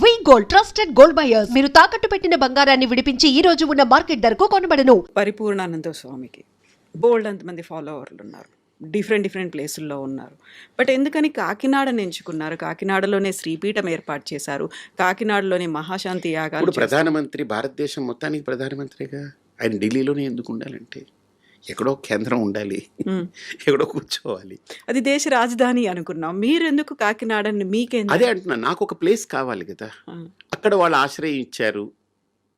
వి gold trusted gold buyers మీరు తాకట్టు పెట్టిన బంగారాన్ని విడిపించి ఈ రోజు ఉన్న మార్కెట్ ధరకు కొనబడను. పరిపూర్ణానంద స్వామికి బోల్డ్ అంతమంది ఫాలోవర్లు ఉన్నారు, డిఫరెంట్ ప్లేసుల్లో ఉన్నారు. బట్ ఎందుకని కాకినాడని ఎంచుకున్నారు? కాకినాడలోనే శ్రీపీఠం ఏర్పాటు చేశారు, కాకినాడలోనే మహాశాంతి యాగాలు. ఇప్పుడు ప్రధానమంత్రి భారతదేశం మొత్తానికి ప్రధానమంత్రిగా ఆయన ఢిల్లీలోనే ఎందుకు ఉండాలంటే ఎక్కడో కేంద్రం ఉండాలి, ఎక్కడో కూర్చోవాలి. అది దేశ రాజధాని అనుకున్నాం, మీరు ఎందుకు కాకినాడని? మీకేం అదే అంటున్నా, నాకు ఒక ప్లేస్ కావాలి కదా. అక్కడ వాళ్ళు ఆశ్రయం ఇచ్చారు,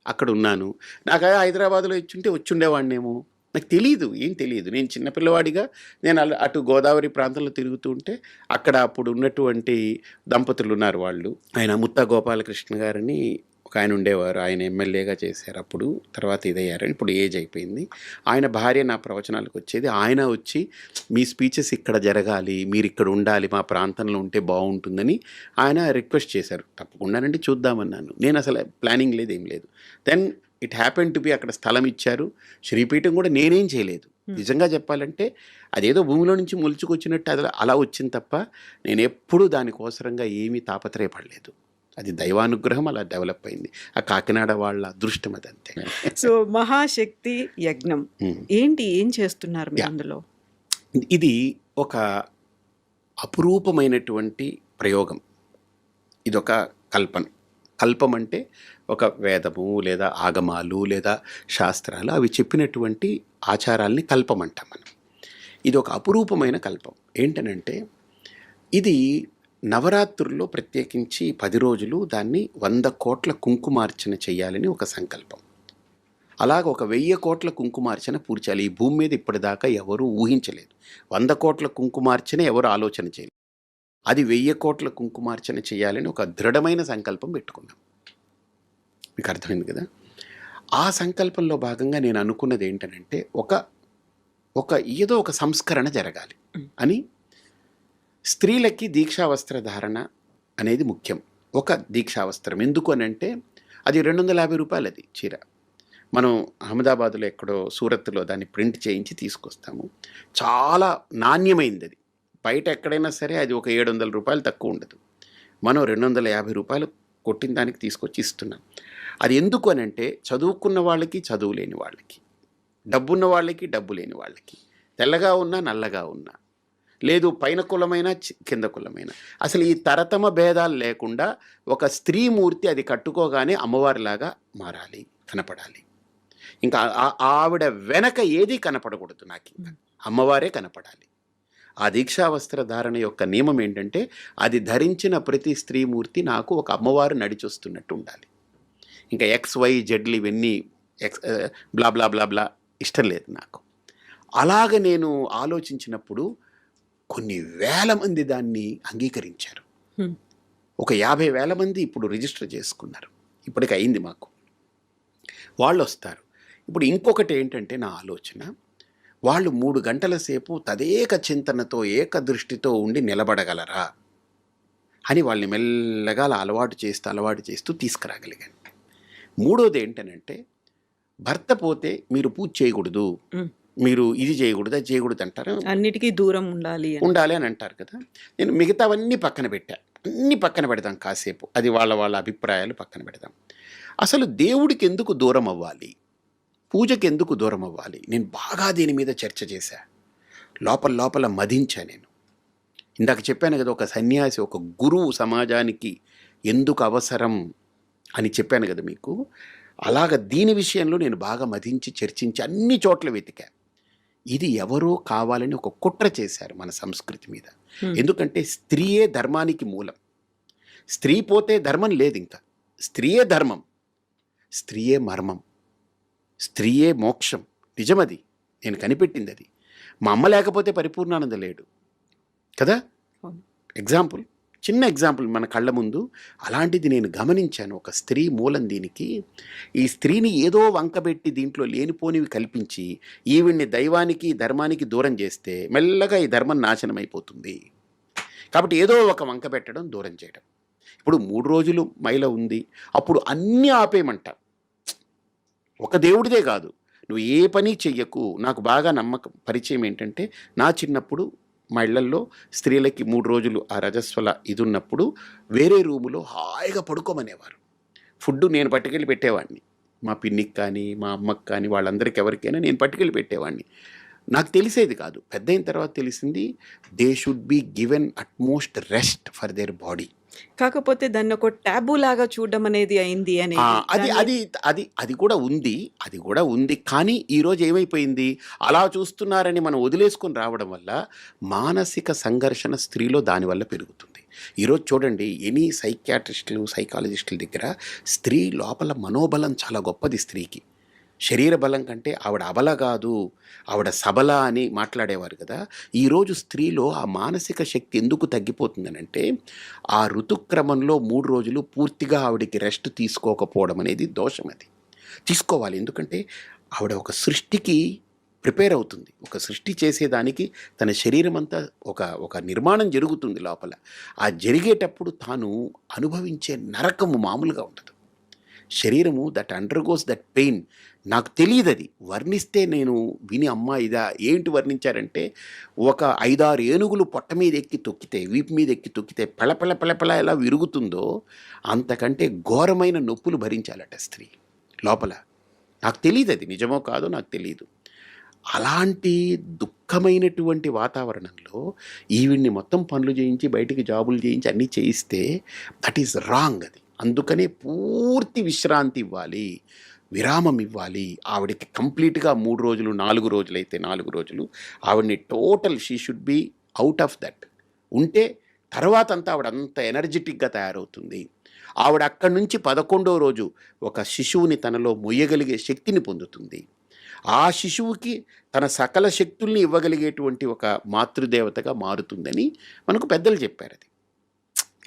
అక్కడ ఉన్నాను. నాకు హైదరాబాద్లో ఇచ్చుంటే వచ్చుండేవాడినేమో, నాకు తెలియదు, ఏం తెలియదు. నేను చిన్నపిల్లవాడిగా నేను అటు గోదావరి ప్రాంతంలో తిరుగుతూ ఉంటే అక్కడ అప్పుడు ఉన్నటువంటి దంపతులు ఉన్నారు, వాళ్ళు ఆయన ముత్తా గోపాలకృష్ణ గారని ఒక ఆయన ఉండేవారు. ఆయన ఎమ్మెల్యేగా చేశారు అప్పుడు, తర్వాత ఇదయ్యారు, ఇప్పుడు ఏజ్ అయిపోయింది. ఆయన భార్య నా ప్రవచనాలకు వచ్చేది. ఆయన వచ్చి మీ స్పీచెస్ ఇక్కడ జరగాలి, మీరు ఇక్కడ ఉండాలి, మా ప్రాంతంలో ఉంటే బాగుంటుందని ఆయన రిక్వెస్ట్ చేశారు. తప్పకుండానండి, చూద్దామన్నాను. నేను అసలు ప్లానింగ్ లేదు, ఏం లేదు. Then it happen to be అక్కడ స్థలం ఇచ్చారు. శ్రీపీఠం కూడా నేనేం చేయలేదు, నిజంగా చెప్పాలంటే అదేదో భూమిలో నుంచి మొలుచుకొచ్చినట్టు అది అలా వచ్చింది తప్ప నేను ఎప్పుడూ దానికోసరంగా ఏమీ తాపత్రయపడలేదు. అది దైవానుగ్రహం, అలా డెవలప్ అయింది. ఆ కాకినాడ వాళ్ళ అదృష్టం అదంతే. సో మహాశక్తి యజ్ఞం ఏంటి, ఏం చేస్తున్నారు మీరు అందులో? ఇది ఒక అపురూపమైనటువంటి ప్రయోగం. ఇదొక కల్పం అంటే ఒక వేదము లేదా ఆగమాలు లేదా శాస్త్రాలు అవి చెప్పినటువంటి ఆచారాల్ని కల్పం అంటాం మనం. ఇది ఒక అపురూపమైన కల్పం. ఏంటనంటే ఇది నవరాత్రుల్లో ప్రత్యేకించి 10 రోజులు దాన్ని 100 కోట్ల కుంకుమార్చన చేయాలని ఒక సంకల్పం. అలాగ ఒక 1000 కోట్ల కుంకుమార్చన పూర్చాలి. ఈ భూమి మీద ఇప్పటిదాకా ఎవరు ఊహించలేదు. 100 కోట్ల కుంకుమార్చన ఎవరు ఆలోచన చేయలేదు. అది 1000 కోట్ల కుంకుమార్చన చేయాలని ఒక దృఢమైన సంకల్పం పెట్టుకున్నాం. మీకు అర్థమైంది కదా. ఆ సంకల్పంలో భాగంగా నేను అనుకున్నది ఏంటనంటే ఏదో ఒక సంస్కరణ జరగాలి అని. స్త్రీలకి దీక్షావస్త్ర ధారణ అనేది ముఖ్యం. ఒక దీక్షావస్త్రం ఎందుకు అని అంటే అది 250 రూపాయలు అది చీర. మనం అహ్మదాబాద్లో ఎక్కడో సూరత్లో దాన్ని ప్రింట్ చేయించి తీసుకొస్తాము. చాలా నాణ్యమైంది అది. బయట ఎక్కడైనా సరే అది ఒక 700 రూపాయలు తక్కువ ఉండదు. మనం 250 రూపాయలు కొట్టిన దానికి తీసుకొచ్చి ఇస్తున్నాం. అది ఎందుకు అని అంటే చదువుకున్న వాళ్ళకి, చదువు లేని వాళ్ళకి, డబ్బున్న వాళ్ళకి, డబ్బు లేని వాళ్ళకి, తెల్లగా ఉన్నా నల్లగా ఉన్నా, లేదు పైన కులమైన కింద కులమైన, అసలు ఈ తరతమ భేదాలు లేకుండా ఒక స్త్రీమూర్తి అది కట్టుకోగానే అమ్మవారిలాగా మారాలి, కనపడాలి. ఇంకా ఆవిడ వెనక ఏది కనపడకూడదు, నాకు ఇంకా అమ్మవారే కనపడాలి. ఆ దీక్షావస్త్ర ధారణ యొక్క నియమం ఏంటంటే అది ధరించిన ప్రతి స్త్రీమూర్తి నాకు ఒక అమ్మవారు నడిచొస్తున్నట్టు ఉండాలి. ఇంకా XYZలు ఇవన్నీ బ్లా బ్లా బ్లా బ్లా ఇష్టం లేదు నాకు. అలాగ నేను ఆలోచించినప్పుడు కొన్ని వేల మంది దాన్ని అంగీకరించారు. ఒక 50,000 మంది ఇప్పుడు రిజిస్టర్ చేసుకున్నారు. ఇప్పటికి అయింది మాకు. వాళ్ళు వస్తారు. ఇప్పుడు ఇంకొకటి ఏంటంటే నా ఆలోచన, వాళ్ళు 3 గంటల సేపు తదేక చింతనతో ఏకదృష్టితో ఉండి నిలబడగలరా అని వాళ్ళని మెల్లగా అలవాటు చేస్తూ తీసుకురాగలిగాను. మూడోది ఏంటనంటే భర్త పోతే మీరు పూజ చేయకూడదు, మీరు ఇది చేయకూడదు, అది చేయకూడదు అంటారు. అన్నిటికీ దూరం ఉండాలి అని అంటారు కదా. నేను మిగతావన్నీ పక్కన పెట్టా. అన్నీ పక్కన పెడదాం కాసేపు, అది వాళ్ళ అభిప్రాయాలు పక్కన పెడదాం. అసలు దేవుడికి ఎందుకు దూరం అవ్వాలి, పూజకి ఎందుకు దూరం అవ్వాలి, నేను బాగా దీని మీద చర్చ చేశా. లోపల మదించా నేను. ఇందాక చెప్పాను కదా, ఒక సన్యాసి, ఒక గురువు సమాజానికి ఎందుకు అవసరం అని చెప్పాను కదా మీకు. అలాగ దీని విషయంలో నేను బాగా మదించి చర్చించి అన్ని చోట్ల వెతికా. ఇది ఎవరో కావాలని ఒక కుట్ర చేశారు మన సంస్కృతి మీద. ఎందుకంటే స్త్రీయే ధర్మానికి మూలం. స్త్రీ పోతే ధర్మం లేదు, ఇంకా స్త్రీయే ధర్మం, స్త్రీయే మర్మం, స్త్రీయే మోక్షం. నిజమది, నేను కనిపెట్టింది అది. మా అమ్మ లేకపోతే పరిపూర్ణానంద లేడు కదా. ఎగ్జాంపుల్, చిన్న ఎగ్జాంపుల్ మన కళ్ళ ముందు. అలాంటిది నేను గమనించాను. ఒక స్త్రీ మూలం దీనికి. ఈ స్త్రీని ఏదో వంకబెట్టి దీంట్లో లేనిపోనివి కల్పించి ఈవిడ్ని దైవానికి ధర్మానికి దూరం చేస్తే మెల్లగా ఈ ధర్మం నాశనం అయిపోతుంది. కాబట్టి ఏదో ఒక వంక పెట్టడం, దూరం చేయడం. ఇప్పుడు 3 రోజులు మైల ఉంది, అప్పుడు అన్నీ ఆపేయమంట. ఒక దేవుడిదే కాదు, నువ్వు ఏ పని చెయ్యకు. నాకు బాగా పరిచయం ఏంటంటే, నా చిన్నప్పుడు మా ఇళ్లల్లో స్త్రీలకి 3 రోజులు ఆ రజస్వల ఇది ఉన్నప్పుడు వేరే రూములో హాయిగా పడుకోమనేవారు. ఫుడ్డు నేను పట్టుకెళ్ళి పెట్టేవాడిని. మా పిన్నికి కానీ, మా అమ్మకి కానీ, వాళ్ళందరికీ ఎవరికైనా నేను పట్టుకెళ్ళి పెట్టేవాడిని. నాకు తెలిసేది కాదు. పెద్దయిన తర్వాత తెలిసింది they should be given utmost rest for their body. కాకపోతే దాన్ని ఒక టాబూ లాగా చూడడం అనేది అయింది ఆ! అనేది. అది దాన్ని అది అది అది కూడా ఉంది. అది కూడా ఉంది. కానీ ఈరోజు ఏమైపోయింది, అలా చూస్తున్నారని మనం వదిలేసుకొని రావడం వల్ల మానసిక సంఘర్షణ స్త్రీలో దానివల్ల పెరుగుతుంది. ఈరోజు చూడండి ఎనీ సైకియాట్రిస్టులు, సైకాలజిస్టుల దగ్గర స్త్రీ లోపల మనోబలం చాలా గొప్పది స్త్రీకి. శరీర బలం కంటే ఆవిడ అబల కాదు, ఆవిడ సబల అని మాట్లాడేవారు కదా! ఈరోజు స్త్రీలో ఆ మానసిక శక్తి ఎందుకు తగ్గిపోతుందనంటే, ఆ ఋతుక్రమంలో 3 రోజులు పూర్తిగా ఆవిడకి రెస్ట్ తీసుకోకపోవడం అనేది దోషం అది. తీసుకోవాలి. ఎందుకంటే ఆవిడ ఒక సృష్టికి ప్రిపేర్ అవుతుంది. ఒక సృష్టి చేసేదానికి తన శరీరం అంతా ఒక నిర్మాణం జరుగుతుంది లోపల. ఆ జరిగేటప్పుడు తాను అనుభవించే నరకము మామూలుగా ఉండదు. శరీరము దట్ అండర్‌గోస్ దట్ పెయిన్. నాకు తెలీదది. వర్ణిస్తే నేను విని అమ్మా ఇదా ఏంటి వర్ణించారంటే, ఒక 5, 6 ఏనుగులు పొట్ట మీద ఎక్కి తొక్కితే, వీపు మీద ఎక్కి తొక్కితే పెళపెళ ఎలా విరుగుతుందో అంతకంటే ఘోరమైన నొప్పులు భరించాలట స్త్రీ లోపల. నాకు తెలీదది నిజమో కాదో నాకు తెలీదు. అలాంటి దుఃఖమైనటువంటి వాతావరణంలో ఈవిడ్ని మొత్తం పనులు చేయించి, బయటికి జాబులు చేయించి అన్నీ చేయిస్తే దట్ ఈస్ రాంగ్ అది. అందుకనే పూర్తి విశ్రాంతి ఇవ్వాలి, విరామం ఇవ్వాలి. ఆవిడకి కంప్లీట్‌గా 3 రోజులు, 4 రోజులైతే 4 రోజులు ఆవిడని total she should be out of that. ఉంటే తర్వాత అంతా ఆవిడ అంత ఎనర్జిటిక్‌గా తయారవుతుంది. ఆవిడ అక్కడి నుంచి 11వ రోజు ఒక శిశువుని తనలో మొయ్యగలిగే శక్తిని పొందుతుంది. ఆ శిశువుకి తన సకల శక్తుల్ని ఇవ్వగలిగేటువంటి ఒక మాతృదేవతగా మారుతుందని మనకు పెద్దలు చెప్పారది.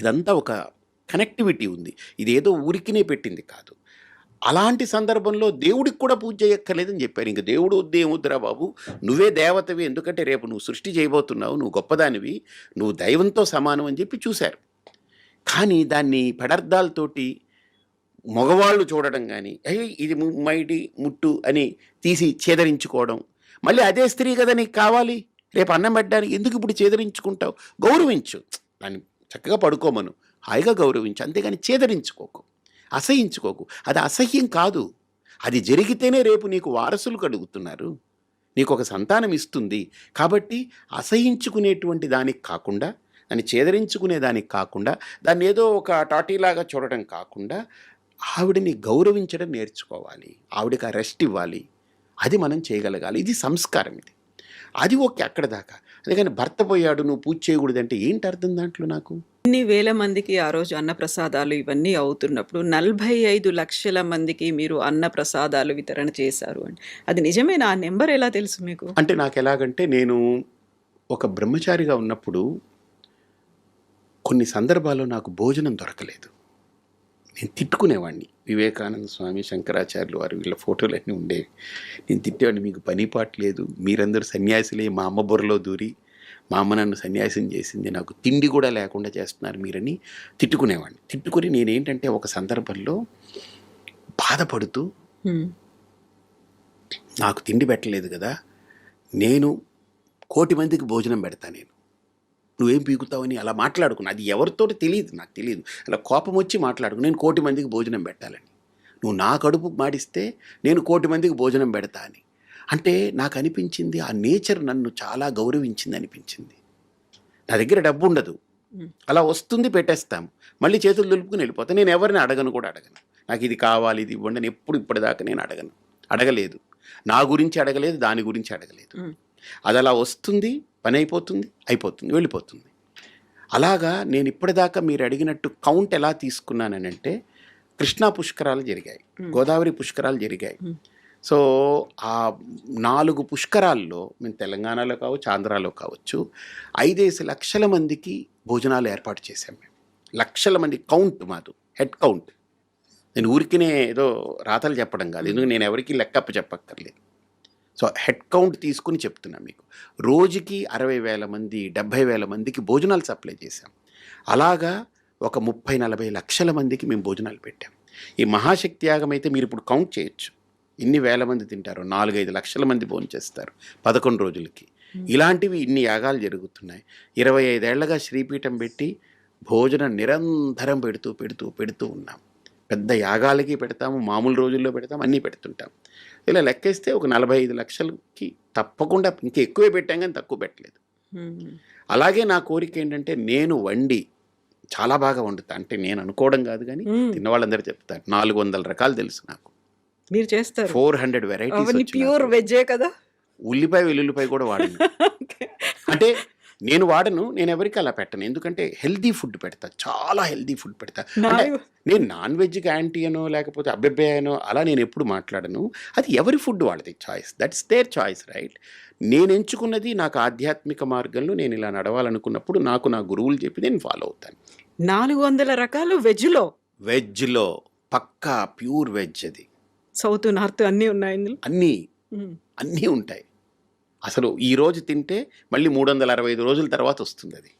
ఇదంతా ఒక కనెక్టివిటీ ఉంది. ఇదేదో ఊరికినే పెట్టింది కాదు. అలాంటి సందర్భంలో దేవుడికి కూడా పూజ చేయక్కర్లేదని చెప్పారు. ఇంక దేవుడు వద్దు ఏమొద్దురా బాబు, నువ్వే దేవతవి, ఎందుకంటే రేపు నువ్వు సృష్టి చేయబోతున్నావు, నువ్వు గొప్పదానివి, నువ్వు దైవంతో సమానం అని చెప్పి చూశారు. కానీ దాన్ని పెడర్థాలతోటి మగవాళ్ళు చూడడం కానీ, ఇది మైటి ముట్టు అని తీసి ఛేదరించుకోవడం, మళ్ళీ అదే స్త్రీ కదా నీకు కావాలి, రేపు అన్నం పెట్టడానికి ఎందుకు ఇప్పుడు ఛేదరించుకుంటావు? గౌరవించు, దాన్ని చక్కగా పడుకోమను, హాయిగా గౌరవించు, అంతేగాని ఛేదరించుకోకు, అసహించుకోకు. అది అసహ్యం కాదు. అది జరిగితేనే రేపు నీకు వారసులు కలుగుతున్నారు, నీకు ఒక సంతానం ఇస్తుంది. కాబట్టి అసహించుకునేటువంటి దానికి కాకుండా, దాన్ని ఛేదరించుకునే దానికి కాకుండా, దాన్ని ఏదో ఒక టాటీలాగా చూడడం కాకుండా ఆవిడని గౌరవించడం నేర్చుకోవాలి. ఆవిడకి ఆ రెస్ట్ ఇవ్వాలి. అది మనం చేయగలగాలి. ఇది సంస్కారం. ఇది అది ఓకే అక్కడ దాకా. అందుకని భర్త పోయాడు నువ్వు పూజ చేయకూడదంటే ఏంటి అర్థం దాంట్లో నాకు? ఇన్ని వేల మందికి ఆ రోజు అన్నప్రసాదాలు ఇవన్నీ అవుతున్నప్పుడు 45 లక్షల మందికి మీరు అన్నప్రసాదాలు వితరణ చేశారు అని, అది నిజమేనా? ఆ నెంబర్ ఎలా తెలుసు మీకు? అంటే నాకు ఎలాగంటే, నేను ఒక బ్రహ్మచారిగా ఉన్నప్పుడు కొన్ని సందర్భాల్లో నాకు భోజనం దొరకలేదు. నేను తిట్టుకునేవాడిని. వివేకానంద స్వామి, శంకరాచార్యులు వారు వీళ్ళ ఫోటోలన్నీ ఉండేవి. నేను తిట్టేవాడిని, మీకు పని పాట లేదు, మీరందరూ సన్యాసులే, మా అమ్మ బుర్రలో దూరి మా అమ్మ నన్ను సన్యాసం చేసింది, నాకు తిండి కూడా లేకుండా చేస్తున్నారు మీరని తిట్టుకునేవాడిని. తిట్టుకుని నేనేంటంటే ఒక సందర్భంలో బాధపడుతూ, నాకు తిండి పెట్టలేదు కదా, నేను 1,000,000 మందికి భోజనం పెడతా, నేను నువ్వేం పీకుతావని అలా మాట్లాడుకున్నా. అది ఎవరితోటి తెలియదు, నాకు తెలియదు. అలా కోపం వచ్చి మాట్లాడుకు, నేను 1,000,000 మందికి భోజనం పెట్టాలని, నువ్వు నా కడుపు మాడిస్తే నేను 1,000,000 మందికి భోజనం పెడతా అని. అంటే నాకు అనిపించింది ఆ నేచర్ నన్ను చాలా గౌరవించింది అనిపించింది. నా దగ్గర డబ్బు ఉండదు, అలా వస్తుంది పెట్టేస్తాము, మళ్ళీ చేతులు దులుపుకుని వెళ్ళిపోతాను. నేను ఎవరిని అడగను కూడా అడగను. నాకు ఇది కావాలి, ఇది ఇవ్వండి అని ఇప్పటిదాకా నేను అడగలేదు. నా గురించి అడగలేదు, దాని గురించి అడగలేదు. అది అలా వస్తుంది, పని అయిపోతుంది, వెళ్ళిపోతుంది. అలాగా నేను ఇప్పటిదాకా మీరు అడిగినట్టు కౌంట్ ఎలా తీసుకున్నానంటే, కృష్ణా పుష్కరాలు జరిగాయి, గోదావరి పుష్కరాలు జరిగాయి. సో ఆ 4 పుష్కరాల్లో మేము తెలంగాణలో కావచ్చు, ఆంధ్రాలో కావచ్చు, 5 లక్షల మందికి భోజనాలు ఏర్పాటు చేశాం మేము. లక్షల మంది కౌంట్ మాది, హెడ్ కౌంట్. నేను ఊరికినే ఏదో రాతలు చెప్పడం కాదు, ఎందుకు నేను ఎవరికి లెక్కప్ప చెప్పక్కర్లేదు. సో హెడ్ కౌంట్ తీసుకుని చెప్తున్నాను మీకు. రోజుకి 60,000 మంది, 70,000 మందికి భోజనాలు సప్లై చేశాం. అలాగా ఒక 30-40 లక్షల మందికి మేము భోజనాలు పెట్టాం. ఈ మహాశక్తి యాగం అయితే మీరు ఇప్పుడు కౌంట్ చేయొచ్చు, ఇన్ని వేల మంది తింటారు. 4-5 లక్షల మంది భోజనం చేస్తారు 11 రోజులకి. ఇలాంటివి ఇన్ని యాగాలు జరుగుతున్నాయి. 25 ఏళ్లగా శ్రీపీఠం పెట్టి భోజనం నిరంతరం పెడుతూ ఉన్నాం. పెద్ద యాగాలకి పెడతాము, మామూలు రోజుల్లో పెడతాము, అన్నీ పెడుతుంటాం. ఇలా లెక్కేస్తే ఒక 45 లక్షలకి తప్పకుండా ఇంకా ఎక్కువే పెట్టాం కానీ తక్కువ పెట్టలేదు. అలాగే నా కోరిక ఏంటంటే నేను వండి చాలా బాగా వండుతా. అంటే నేను అనుకోవడం కాదు కానీ తిన్నవాళ్ళందరూ చెప్తారు. 400 రకాలు తెలుసు నాకు. మీరు చేస్తారు 400 వెరైటీస్. ప్యూర్ వెజ్జే కదా. ఉల్లిపాయ వెల్లుల్లిపాయ కూడా వాడను. అంటే నేను వాడను, నేను ఎవరికి అలా పెట్టను. ఎందుకంటే హెల్దీ ఫుడ్ పెడతా, చాలా హెల్దీ ఫుడ్ పెడతా. అంటే నేను నాన్ వెజ్కి యాంటీ అనో లేకపోతే అబ్బెబ్బే అనో అలా నేను ఎప్పుడు మాట్లాడను. అది ఎవరి ఫుడ్ వాళ్ళది choice, that's their choice, right? నేను ఎంచుకున్నది నాకు ఆధ్యాత్మిక మార్గంలో నేను ఇలా నడవాలనుకున్నప్పుడు నాకు నా గురువులు చెప్పి నేను ఫాలో అవుతాను. 400 రకాలు వెజ్లో పక్కా ప్యూర్ వెజ్. అది సౌత్ నార్త్ అన్నీ ఉన్నాయి ఇందులో. అన్నీ ఉంటాయి. అసలు ఈ రోజు తింటే మళ్ళీ 365 రోజుల తర్వాత వస్తుంది. అది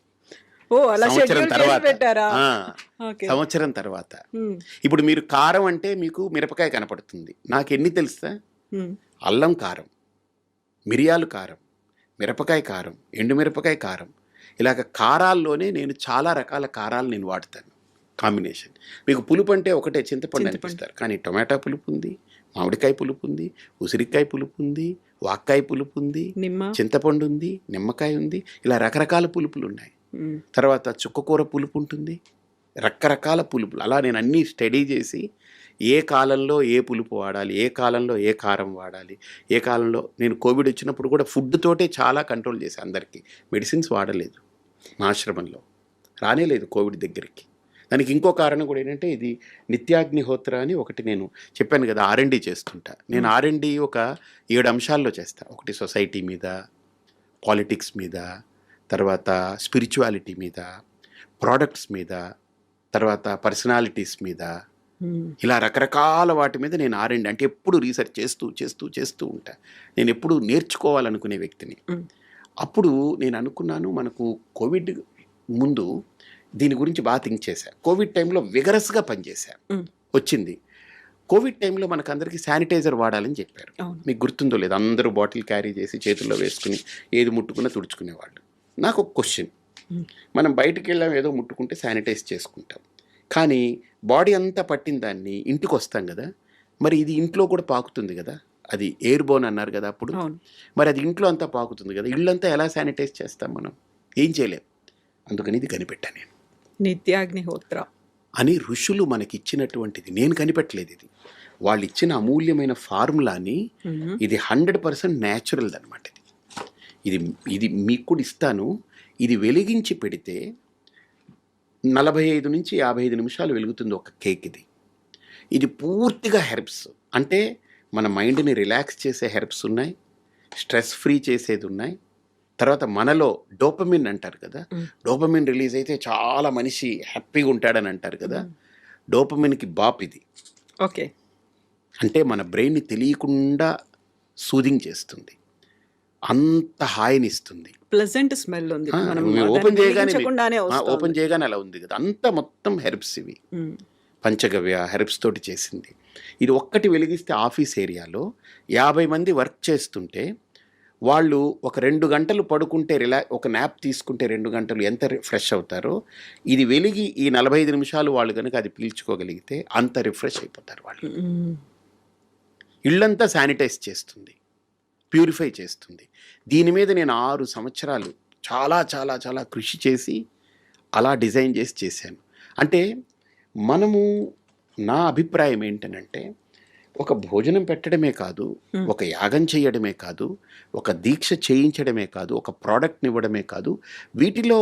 సంవత్సరం తర్వాత. ఇప్పుడు మీరు కారం అంటే మీకు మిరపకాయ కనపడుతుంది. నాకు ఎన్ని తెలుసా? అల్లం కారం, మిరియాలు కారం, మిరపకాయ కారం, ఎండుమిరపకాయ కారం, ఇలాగ కారాల్లోనే నేను చాలా రకాల కారాలు నేను వాడతాను కాంబినేషన్. మీకు పులుపు అంటే ఒకటే చింతపండు అనిపిస్తారు, కానీ టొమాటో పులుపు ఉంది, మామిడికాయ పులుపు ఉంది, ఉసిరికాయ పులుపు ఉంది, వాక్కాయ పులుపు ఉంది, చింతపండు ఉంది, నిమ్మకాయ ఉంది, ఇలా రకరకాల పులుపులు ఉన్నాయి. తర్వాత చుక్కకూర పులుపు ఉంటుంది, రకరకాల పులుపులు. అలా నేను అన్నీ స్టడీ చేసి ఏ కాలంలో ఏ పులుపు వాడాలి, ఏ కాలంలో ఏ కారం వాడాలి, ఏ కాలంలో. నేను కోవిడ్ వచ్చినప్పుడు కూడా ఫుడ్ తోటే చాలా కంట్రోల్ చేశాను. అందరికీ మెడిసిన్స్ వాడలేదు, మా ఆశ్రమంలో రానేలేదు కోవిడ్ దగ్గరికి. దానికి ఇంకో కారణం కూడా ఏంటంటే ఇది నిత్యాగ్నిహోత్ర అని ఒకటి నేను చెప్పాను కదా, R&D చేస్తుంటా. నేను R&D ఒక 7 అంశాల్లో చేస్తా. ఒకటి సొసైటీ మీద, పాలిటిక్స్ మీద, తర్వాత స్పిరిచువాలిటీ మీద, ప్రోడక్ట్స్ మీద, తర్వాత పర్సనాలిటీస్ మీద, ఇలా రకరకాల వాటి మీద నేను R&D అంటే ఎప్పుడు రీసెర్చ్ చేస్తూ ఉంటా. నేను ఎప్పుడు నేర్చుకోవాలనుకునే వ్యక్తిని. అప్పుడు నేను అనుకున్నాను, మనకు కోవిడ్ ముందు దీని గురించి బాగా థింక్ చేశా. కోవిడ్ టైంలో విగరస్గా పనిచేశా. వచ్చింది కోవిడ్ టైంలో మనకు అందరికీ శానిటైజర్ వాడాలని చెప్పారు. మీకు గుర్తుందో లేదు, అందరూ బాటిల్ క్యారీ చేసి చేతుల్లో వేసుకుని ఏది ముట్టుకున్నా తుడుచుకునేవాళ్ళు. నాకు ఒక క్వశ్చన్, మనం బయటికి వెళ్ళాం ఏదో ముట్టుకుంటే శానిటైజ్ చేసుకుంటాం, కానీ బాడీ అంతా పట్టిన దాన్ని ఇంటికి వస్తాం కదా, మరి ఇది ఇంట్లో కూడా పాకుతుంది కదా, అది ఎయిర్ బోన్ అన్నారు కదా అప్పుడు, మరి అది ఇంట్లో అంతా పాకుతుంది కదా, ఇళ్ళంతా ఎలా శానిటైజ్ చేస్తాం మనం? ఏం చేయలేం. అందుకని ఇది కనిపెట్టాను నేను, నిత్యాగ్నిహోత్ర అని. ఋషులు మనకి ఇచ్చినటువంటిది, నేను కనిపెట్టలేదు ఇది. వాళ్ళు ఇచ్చిన అమూల్యమైన ఫార్ములాని, ఇది 100% న్యాచురల్ అనమాట. ఇది మీకు కూడా ఇస్తాను. ఇది వెలిగించి పెడితే 45 నుంచి 55 నిమిషాలు వెలుగుతుంది ఒక కేక్. ఇది పూర్తిగా హెర్బ్స్. అంటే మన మైండ్ని రిలాక్స్ చేసే హెర్బ్స్ ఉన్నాయి, స్ట్రెస్ ఫ్రీ చేసేది ఉన్నాయి. తర్వాత మనలో డోపమిన్ అంటారు కదా, డోపమిన్ రిలీజ్ అయితే చాలా మనిషి హ్యాపీగా ఉంటాడని అంటారు కదా, డోపమిన్కి బాప్ ఇది. ఓకే, అంటే మన బ్రెయిన్ని తెలియకుండా సూదింగ్ చేస్తుంది, అంత హాయిని ఇస్తుంది. ప్లెజెంట్ స్మెల్ ఉంది. ఓపెన్ చేయగానే అలా ఉంది కదా, అంత మొత్తం హెర్బ్స్ ఇవి, పంచగవ్య హెర్బ్స్ తోటి చేసింది. ఇది ఒక్కటి వెలిగిస్తే ఆఫీస్ ఏరియాలో 50 మంది వర్క్ చేస్తుంటే వాళ్ళు ఒక 2 గంటలు పడుకుంటే ఒక న్యాప్ తీసుకుంటే 2 గంటలు ఎంత ఫ్రెష్ అవుతారో, ఇది వెలిగి ఈ 45 నిమిషాలు వాళ్ళు కనుక అది పీల్చుకోగలిగితే అంత రిఫ్రెష్ అయిపోతారు వాళ్ళు. ఇళ్ళంతా శానిటైజ్ చేస్తుంది, ప్యూరిఫై చేస్తుంది. దీని మీద నేను 6 సంవత్సరాలు చాలా చాలా చాలా కృషి చేసి అలా డిజైన్ చేశాను. అంటే మనము, నా అభిప్రాయం ఏంటనంటే, ఒక భోజనం పెట్టడమే కాదు, ఒక యాగం చేయడమే కాదు, ఒక దీక్ష చేయించడమే కాదు, ఒక ప్రోడక్ట్ని ఇవ్వడమే కాదు, వీటిలో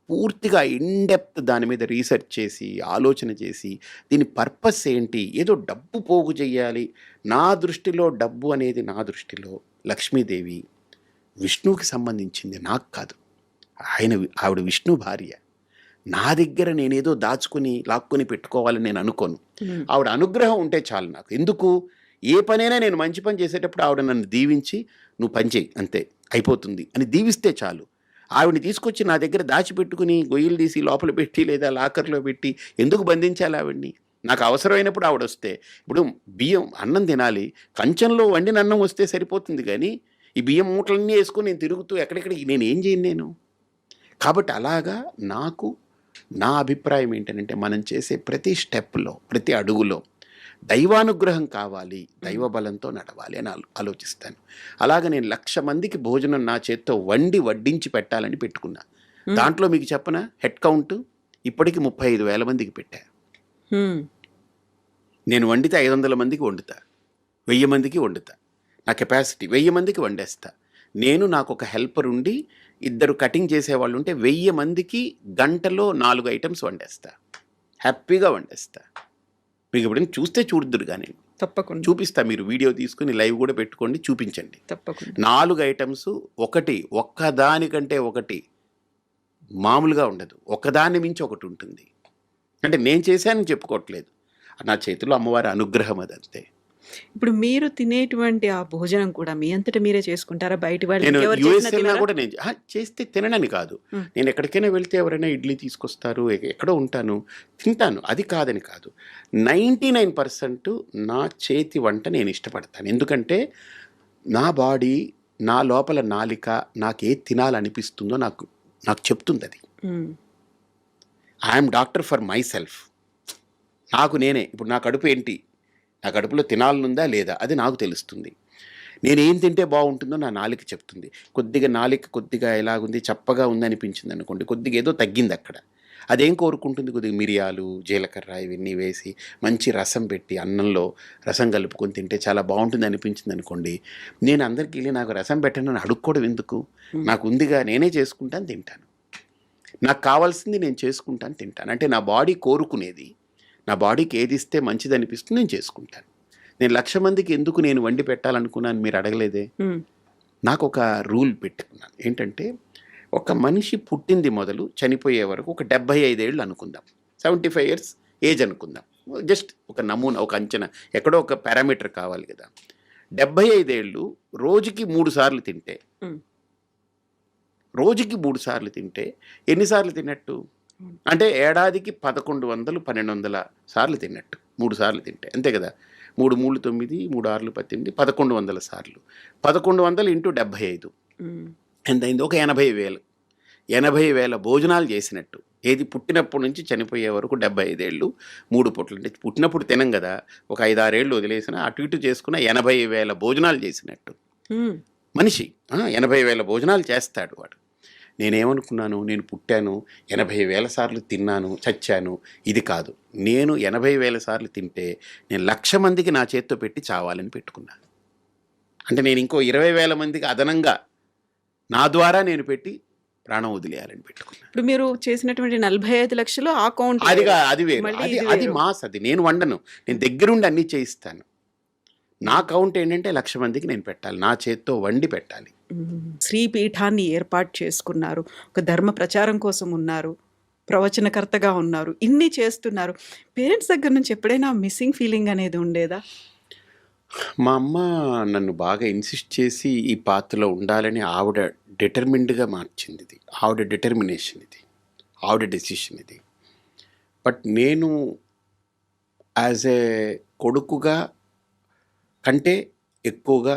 పూర్తిగా ఇన్డెప్త్ దాని మీద రీసెర్చ్ చేసి ఆలోచన చేసి దీని పర్పస్ ఏంటి, ఏదో డబ్బు పోగు చేయాలి. నా దృష్టిలో డబ్బు అనేది, నా దృష్టిలో లక్ష్మీదేవి విష్ణువుకి సంబంధించింది, నాకు కాదు. ఆవిడ విష్ణు భార్య. నా దగ్గర నేనేదో దాచుకుని లాక్కుని పెట్టుకోవాలని నేను అనుకోను. ఆవిడ అనుగ్రహం ఉంటే చాలు నాకు. ఎందుకు, ఏ పనైనా నేను మంచి పని చేసేటప్పుడు ఆవిడ నన్ను దీవించి నువ్వు పని చేయి అంతే అయిపోతుంది అని దీవిస్తే చాలు. ఆవిడని తీసుకొచ్చి నా దగ్గర దాచిపెట్టుకుని గొయ్యలు తీసి లోపల పెట్టి లేదా లాకర్లో పెట్టి ఎందుకు బంధించాలి ఆవిడ్ని? నాకు అవసరమైనప్పుడు ఆవిడ వస్తే, ఇప్పుడు బియ్యం అన్నం తినాలి, కంచంలో వండిన అన్నం వస్తే సరిపోతుంది, కానీ ఈ బియ్యం మూటలన్నీ వేసుకొని నేను తిరుగుతూ ఎక్కడెక్కడికి నేను ఏం చేయను నేను. కాబట్టి అలాగా నాకు నా అభిప్రాయం ఏంటంటే మనం చేసే ప్రతి స్టెప్లో ప్రతి అడుగులో దైవానుగ్రహం కావాలి, దైవ బలంతో నడవాలి అని ఆలోచిస్తాను. అలాగ నేను 1,00,000 మందికి భోజనం నా చేత్తో వడ్డించి పెట్టాలని పెట్టుకున్నా. దాంట్లో మీకు చెప్పనా, హెడ్ కౌంట్ ఇప్పటికి 35,000 మందికి పెట్టా. నేను వండితే 500 మందికి వండుతా, 1000 మందికి వండుతా. నా కెపాసిటీ 1000 మందికి వండేస్తా. నాకు ఒక హెల్పర్ ఉండి 2 కటింగ్ చేసేవాళ్ళు ఉంటే 1000 మందికి గంటలో 4 ఐటమ్స్ వండేస్తా, హ్యాపీగా వండేస్తా. మీకు ఎప్పుడైనా చూస్తే చూడుదురు కానీ తప్పకుండా చూపిస్తా. మీరు వీడియో తీసుకుని లైవ్ కూడా పెట్టుకోండి, చూపించండి. తప్పకుండా 4 ఐటమ్స్ ఒక్కదానికంటే ఒకటి మామూలుగా ఉండదు, ఒకదాని మించి ఒకటి ఉంటుంది. అంటే నేను చేశానని చెప్పుకోవట్లేదు, నా చేతిలో అమ్మవారి అనుగ్రహం అదంతే. ఇప్పుడు మీరు తినేటువంటి ఆ భోజనం కూడా మీ అంతటా మీరే చేసుకుంటారా? బయట వాళ్ళు నేను ఎవరు యూఎస్ చేసినా వెళ్ళినా తినరా? కూడా నేను చేస్తే తిననని కాదు. నేను ఎక్కడికైనా వెళ్తే ఎవరైనా ఇడ్లీ తీసుకొస్తారు, ఎక్కడో ఉంటాను, తింటాను, అది కాదని కాదు. 99% నా చేతి వంట నేను ఇష్టపడతాను. ఎందుకంటే నా బాడీ, నా లోపల నాలిక నాకు ఏది తినాలనిపిస్తుందో నాకు చెప్తుంది. అది I'm doctor for my self. నాకు నేనే ఇప్పుడు నా కడుపు ఏంటి, నా కడుపులో తినాలనుందా లేదా అది నాకు తెలుస్తుంది. నేనేం తింటే బాగుంటుందో నా నాలిక చెప్తుంది. నాలిక కొద్దిగా ఎలాగుంది, చప్పగా ఉంది అనిపించింది అనుకోండి, కొద్దిగా ఏదో తగ్గింది అక్కడ. అదేం కోరుకుంటుంది, కొద్దిగా మిరియాలు, జీలకర్ర ఇవన్నీ వేసి మంచి రసం పెట్టి అన్నంలో రసం కలుపుకొని తింటే చాలా బాగుంటుంది అనిపించింది అనుకోండి, నేను అందరికీ వెళ్ళి నాకు రసం పెట్టనని అడుక్కోవడం ఎందుకు, నాకు ఉందిగా నేనే చేసుకుంటాను తింటాను. నాకు కావాల్సింది నేను చేసుకుంటాను తింటాను. అంటే నా బాడీ కోరుకునేది, నా బాడీకి ఏది ఇస్తే మంచిది అనిపిస్తుంది నేను చేసుకుంటాను. నేను 1,00,000 మందికి ఎందుకు నేను వండి పెట్టాలనుకున్నాను మీరు అడగలేదే. నాకు ఒక రూల్ పెట్టుకున్నాను, ఏంటంటే ఒక మనిషి పుట్టింది మొదలు చనిపోయే వరకు ఒక 75 ఏళ్ళు అనుకుందాం, 75 years ఏజ్ అనుకుందాం. జస్ట్ ఒక నమూనా, ఒక అంచనా, ఎక్కడో ఒక పారామీటర్ కావాలి కదా. 75 ఏళ్ళు రోజుకి 3 సార్లు తింటే, రోజుకి 3 సార్లు తింటే ఎన్నిసార్లు తిన్నట్టు అంటే ఏడాదికి 1100, 1200 సార్లు తిన్నట్టు. 3 సార్లు తింటే అంతే కదా. 3 3 9, 3 6 18, 1100 సార్లు. 1100 ఇంటూ 75 ఎంతైంది, ఒక 80,000. 80,000 భోజనాలు చేసినట్టు. ఏది పుట్టినప్పటి నుంచి చనిపోయే వరకు 75 ఏళ్ళు 3 పూటలు. అంటే పుట్టినప్పుడు తినం కదా, ఒక 5-6 ఏళ్ళు వదిలేసిన అటు ఇటు చేసుకున్న 80,000 భోజనాలు చేసినట్టు. మనిషి 80,000 భోజనాలు చేస్తాడు వాడు. నేనేమనుకున్నాను, నేను పుట్టాను 80,000 సార్లు తిన్నాను చచ్చాను, ఇది కాదు. నేను 80,000 సార్లు తింటే నేను 1,00,000 మందికి నా చేత్తో పెట్టి చావాలని పెట్టుకున్నాను. అంటే నేను ఇంకో 20,000 మందికి అదనంగా నా ద్వారా నేను పెట్టి ప్రాణం వదిలేయాలని పెట్టుకున్నాను. ఇప్పుడు మీరు చేసినటువంటి 45 లక్షలు ఆ కౌంట్ అది వేరు, అది మాస్. అది నేను వండను, నేను దగ్గరుండి అన్నీ చేయిస్తాను. నా కౌంట్ ఏంటంటే 1,00,000 మందికి నేను పెట్టాలి, నా చేత్తో వండి పెట్టాలి. శ్రీపీఠాన్ని ఏర్పాటు చేసుకున్నారు, ఒక ధర్మ ప్రచారం కోసం ఉన్నారు, ప్రవచనకర్తగా ఉన్నారు, ఇన్ని చేస్తున్నారు. పేరెంట్స్ దగ్గర నుంచి ఎప్పుడైనా మిస్సింగ్ ఫీలింగ్ అనేది ఉండేదా? మా అమ్మ నన్ను బాగా ఇన్సిస్ట్ చేసి ఈ పాత్రలో ఉండాలని ఆవిడ డిటర్మిన్డ్గా మార్చింది. ఇది ఆవిడ డిటర్మినేషన్, ఇది ఆవిడ డెసిషన్ ఇది. బట్ నేను యాజ్ ఏ కొడుకుగా కంటే ఎక్కువగా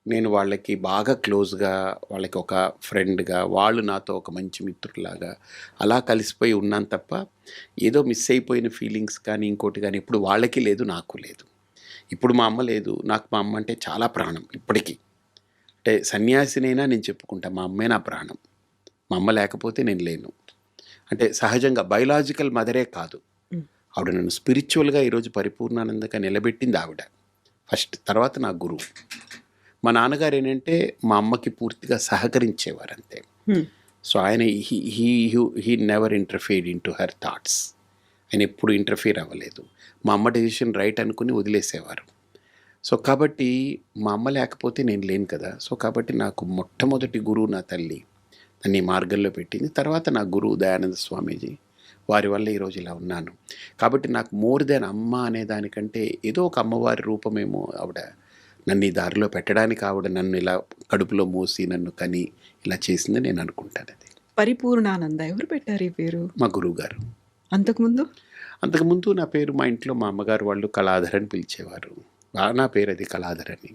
నేను వాళ్ళకి బాగా క్లోజ్గా, వాళ్ళకి ఒక ఫ్రెండ్గా, వాళ్ళు నాతో ఒక మంచి మిత్రులాగా అలా కలిసిపోయి ఉన్నాను తప్ప ఏదో మిస్ అయిపోయిన ఫీలింగ్స్ కానీ ఇంకోటి కానీ ఇప్పుడు వాళ్ళకి లేదు, నాకు లేదు. ఇప్పుడు మా అమ్మ లేదు, నాకు మా అమ్మ అంటే చాలా ప్రాణం ఇప్పటికీ. అంటే సన్యాసినైనా నేను చెప్పుకుంటా, మా అమ్మే నా ప్రాణం. మా అమ్మ లేకపోతే నేను లేను. అంటే సహజంగా బయలాజికల్ మదరే కాదు, ఆవిడ నన్ను స్పిరిచువల్గా ఈరోజు పరిపూర్ణానందంగా నిలబెట్టింది ఆవిడ ఫస్ట్. తర్వాత నా గురువు. మా నాన్నగారు ఏంటంటే మా అమ్మకి పూర్తిగా సహకరించేవారు అంతే. సో ఆయన he never interfered into her thoughts. ఆయన ఎప్పుడు ఇంటర్ఫీర్ అవ్వలేదు. మా అమ్మ డెసిషన్ రైట్ అనుకుని వదిలేసేవారు. సో కాబట్టి మా అమ్మ లేకపోతే నేను లేను కదా. సో కాబట్టి నాకు మొట్టమొదటి గురువు నా తల్లి నన్ను ఈ మార్గంలో పెట్టింది. తర్వాత నా గురువు దయానంద స్వామీజీ, వారి వల్ల ఈరోజు ఇలా ఉన్నాను. కాబట్టి నాకు మోర్ దెన్ అమ్మ అనే దానికంటే ఏదో ఒక అమ్మవారి రూపమేమో ఆవిడ నన్ను ఈ దారిలో పెట్టడానికి. ఆవిడ నన్ను ఇలా కడుపులో మోసి నన్ను కని ఇలా చేసింది నేను అనుకుంటాను. అది పరిపూర్ణానంద ఎవరు పెట్టారు ఈ పేరు? మా గురువు గారు. అంతకుముందు నా పేరు మా ఇంట్లో మా అమ్మగారు వాళ్ళు కళాధర్ అని పిలిచేవారు. నా పేరు అది కళాధర్ అని.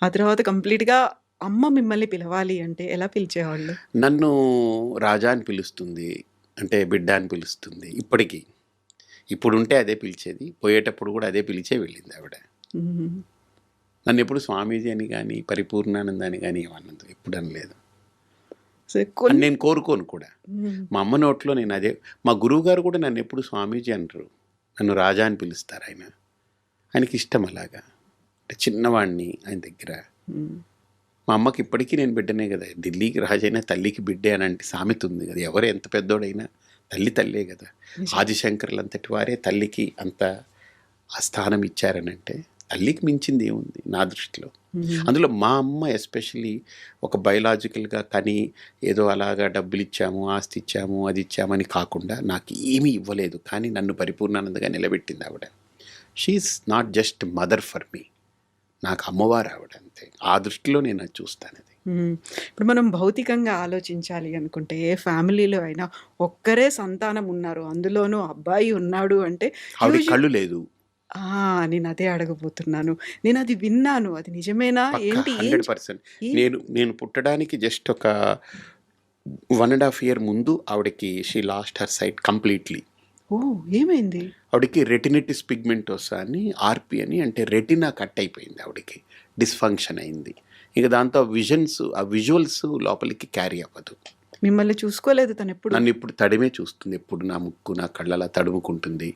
ఆ తర్వాత కంప్లీట్‌గా అమ్మ మిమ్మల్ని పిలవాలి అంటే ఎలా పిలిచేవాళ్ళు? నన్ను రాజా అని పిలుస్తుంది. అంటే బిడ్డ అని పిలుస్తుంది ఇప్పటికి. ఇప్పుడుంటే అదే పిలిచేది. పోయేటప్పుడు కూడా అదే పిలిచే వెళ్ళింది ఆవిడ. హుహు. నన్నెప్పుడు స్వామీజీ అని గానీ, పరిపూర్ణానంద అని గానీ ఏమనదు. ఎప్పుడు అనలేదు. సో, అని నేను కోరుకోను కూడా. హ్మ్. మా అమ్మ నోట్లో నేను అదే మా గురువుగారు కూడా నన్నెప్పుడు స్వామీజీ అనరు. నన్ను రాజా అని పిలుస్తారు ఆయన. ఆయనకిష్టం అలాగా. అంటే చిన్నవాడిని ఆయన దగ్గర. హ్మ్. మా అమ్మకి ఇప్పటికీ నేను బిడ్డనే కదా! ఢిల్లీకి రాజైనా తల్లికి బిడ్డే అనంటే సామెత ఉంది కదా! ఎవరు ఎంత పెద్దోడైనా తల్లి తల్లే కదా! నిజం. ఆదిశంకరులంతటి వారే తల్లికి అంత ఆ స్థానం ఇచ్చారనంటే తల్లికి మించింది ఏముంది నా దృష్టిలో. హుహు. అందులో మా అమ్మ ఎస్పెషల్లీ ఒక బయలాజికల్‌గా కానీ ఏదో అలాగా డబ్బులిచ్చాము, ఆస్తి ఇచ్చాము, అది ఇచ్చామని కాకుండా నాకు ఏమీ ఇవ్వలేదు. కానీ నన్ను పరిపూర్ణానందగా నిలబెట్టింది ఆవిడ. She is not just mother for me. నాకు అమ్మవారు ఆవిడ అంతే. ఆ దృష్టిలో నేను అది చూస్తానది. హ్మ్. ఇప్పుడు మనం భౌతికంగా ఆలోచించాలి అనుకుంటే, ఏ ఫ్యామిలీలో అయినా ఒక్కరే సంతానం ఉన్నారు. అందులోనూ అబ్బాయి ఉన్నాడు అంటే ఆవిడకి యూజు కళ్ళు లేదు. ఆ! నేనదే అడగబోతున్నాను. నేనది విన్నాను. అది నిజమేనా? పక్కా ఏంటి? 100%. ఏం నేను పుట్టడానికి జస్ట్ ఒక 1 ½ ఇయర్ ముందు ఆవిడకి she lost her sight completely. Oh! ఏమైంది? ఆవిడకి రెటినిటిస్ పిగ్మెంటోసా అని ఆర్‌పి అని అంటే రెటినా కట్ అయిపోయింది ఆవిడకి. డిస్‌ఫంక్షన్ అయింది. ఇక దాంతో ఆ విజువల్స్ లోపలికి క్యారీ అవ్వదు. మిమ్మల్ని చూసుకోలేదు తనెప్పుడు? నన్ను ఇప్పుడు తడిమే చూస్తుంది. ఎప్పుడు నా ముక్కు, నా కళ్ళు అలా తడుముకుంటుంది.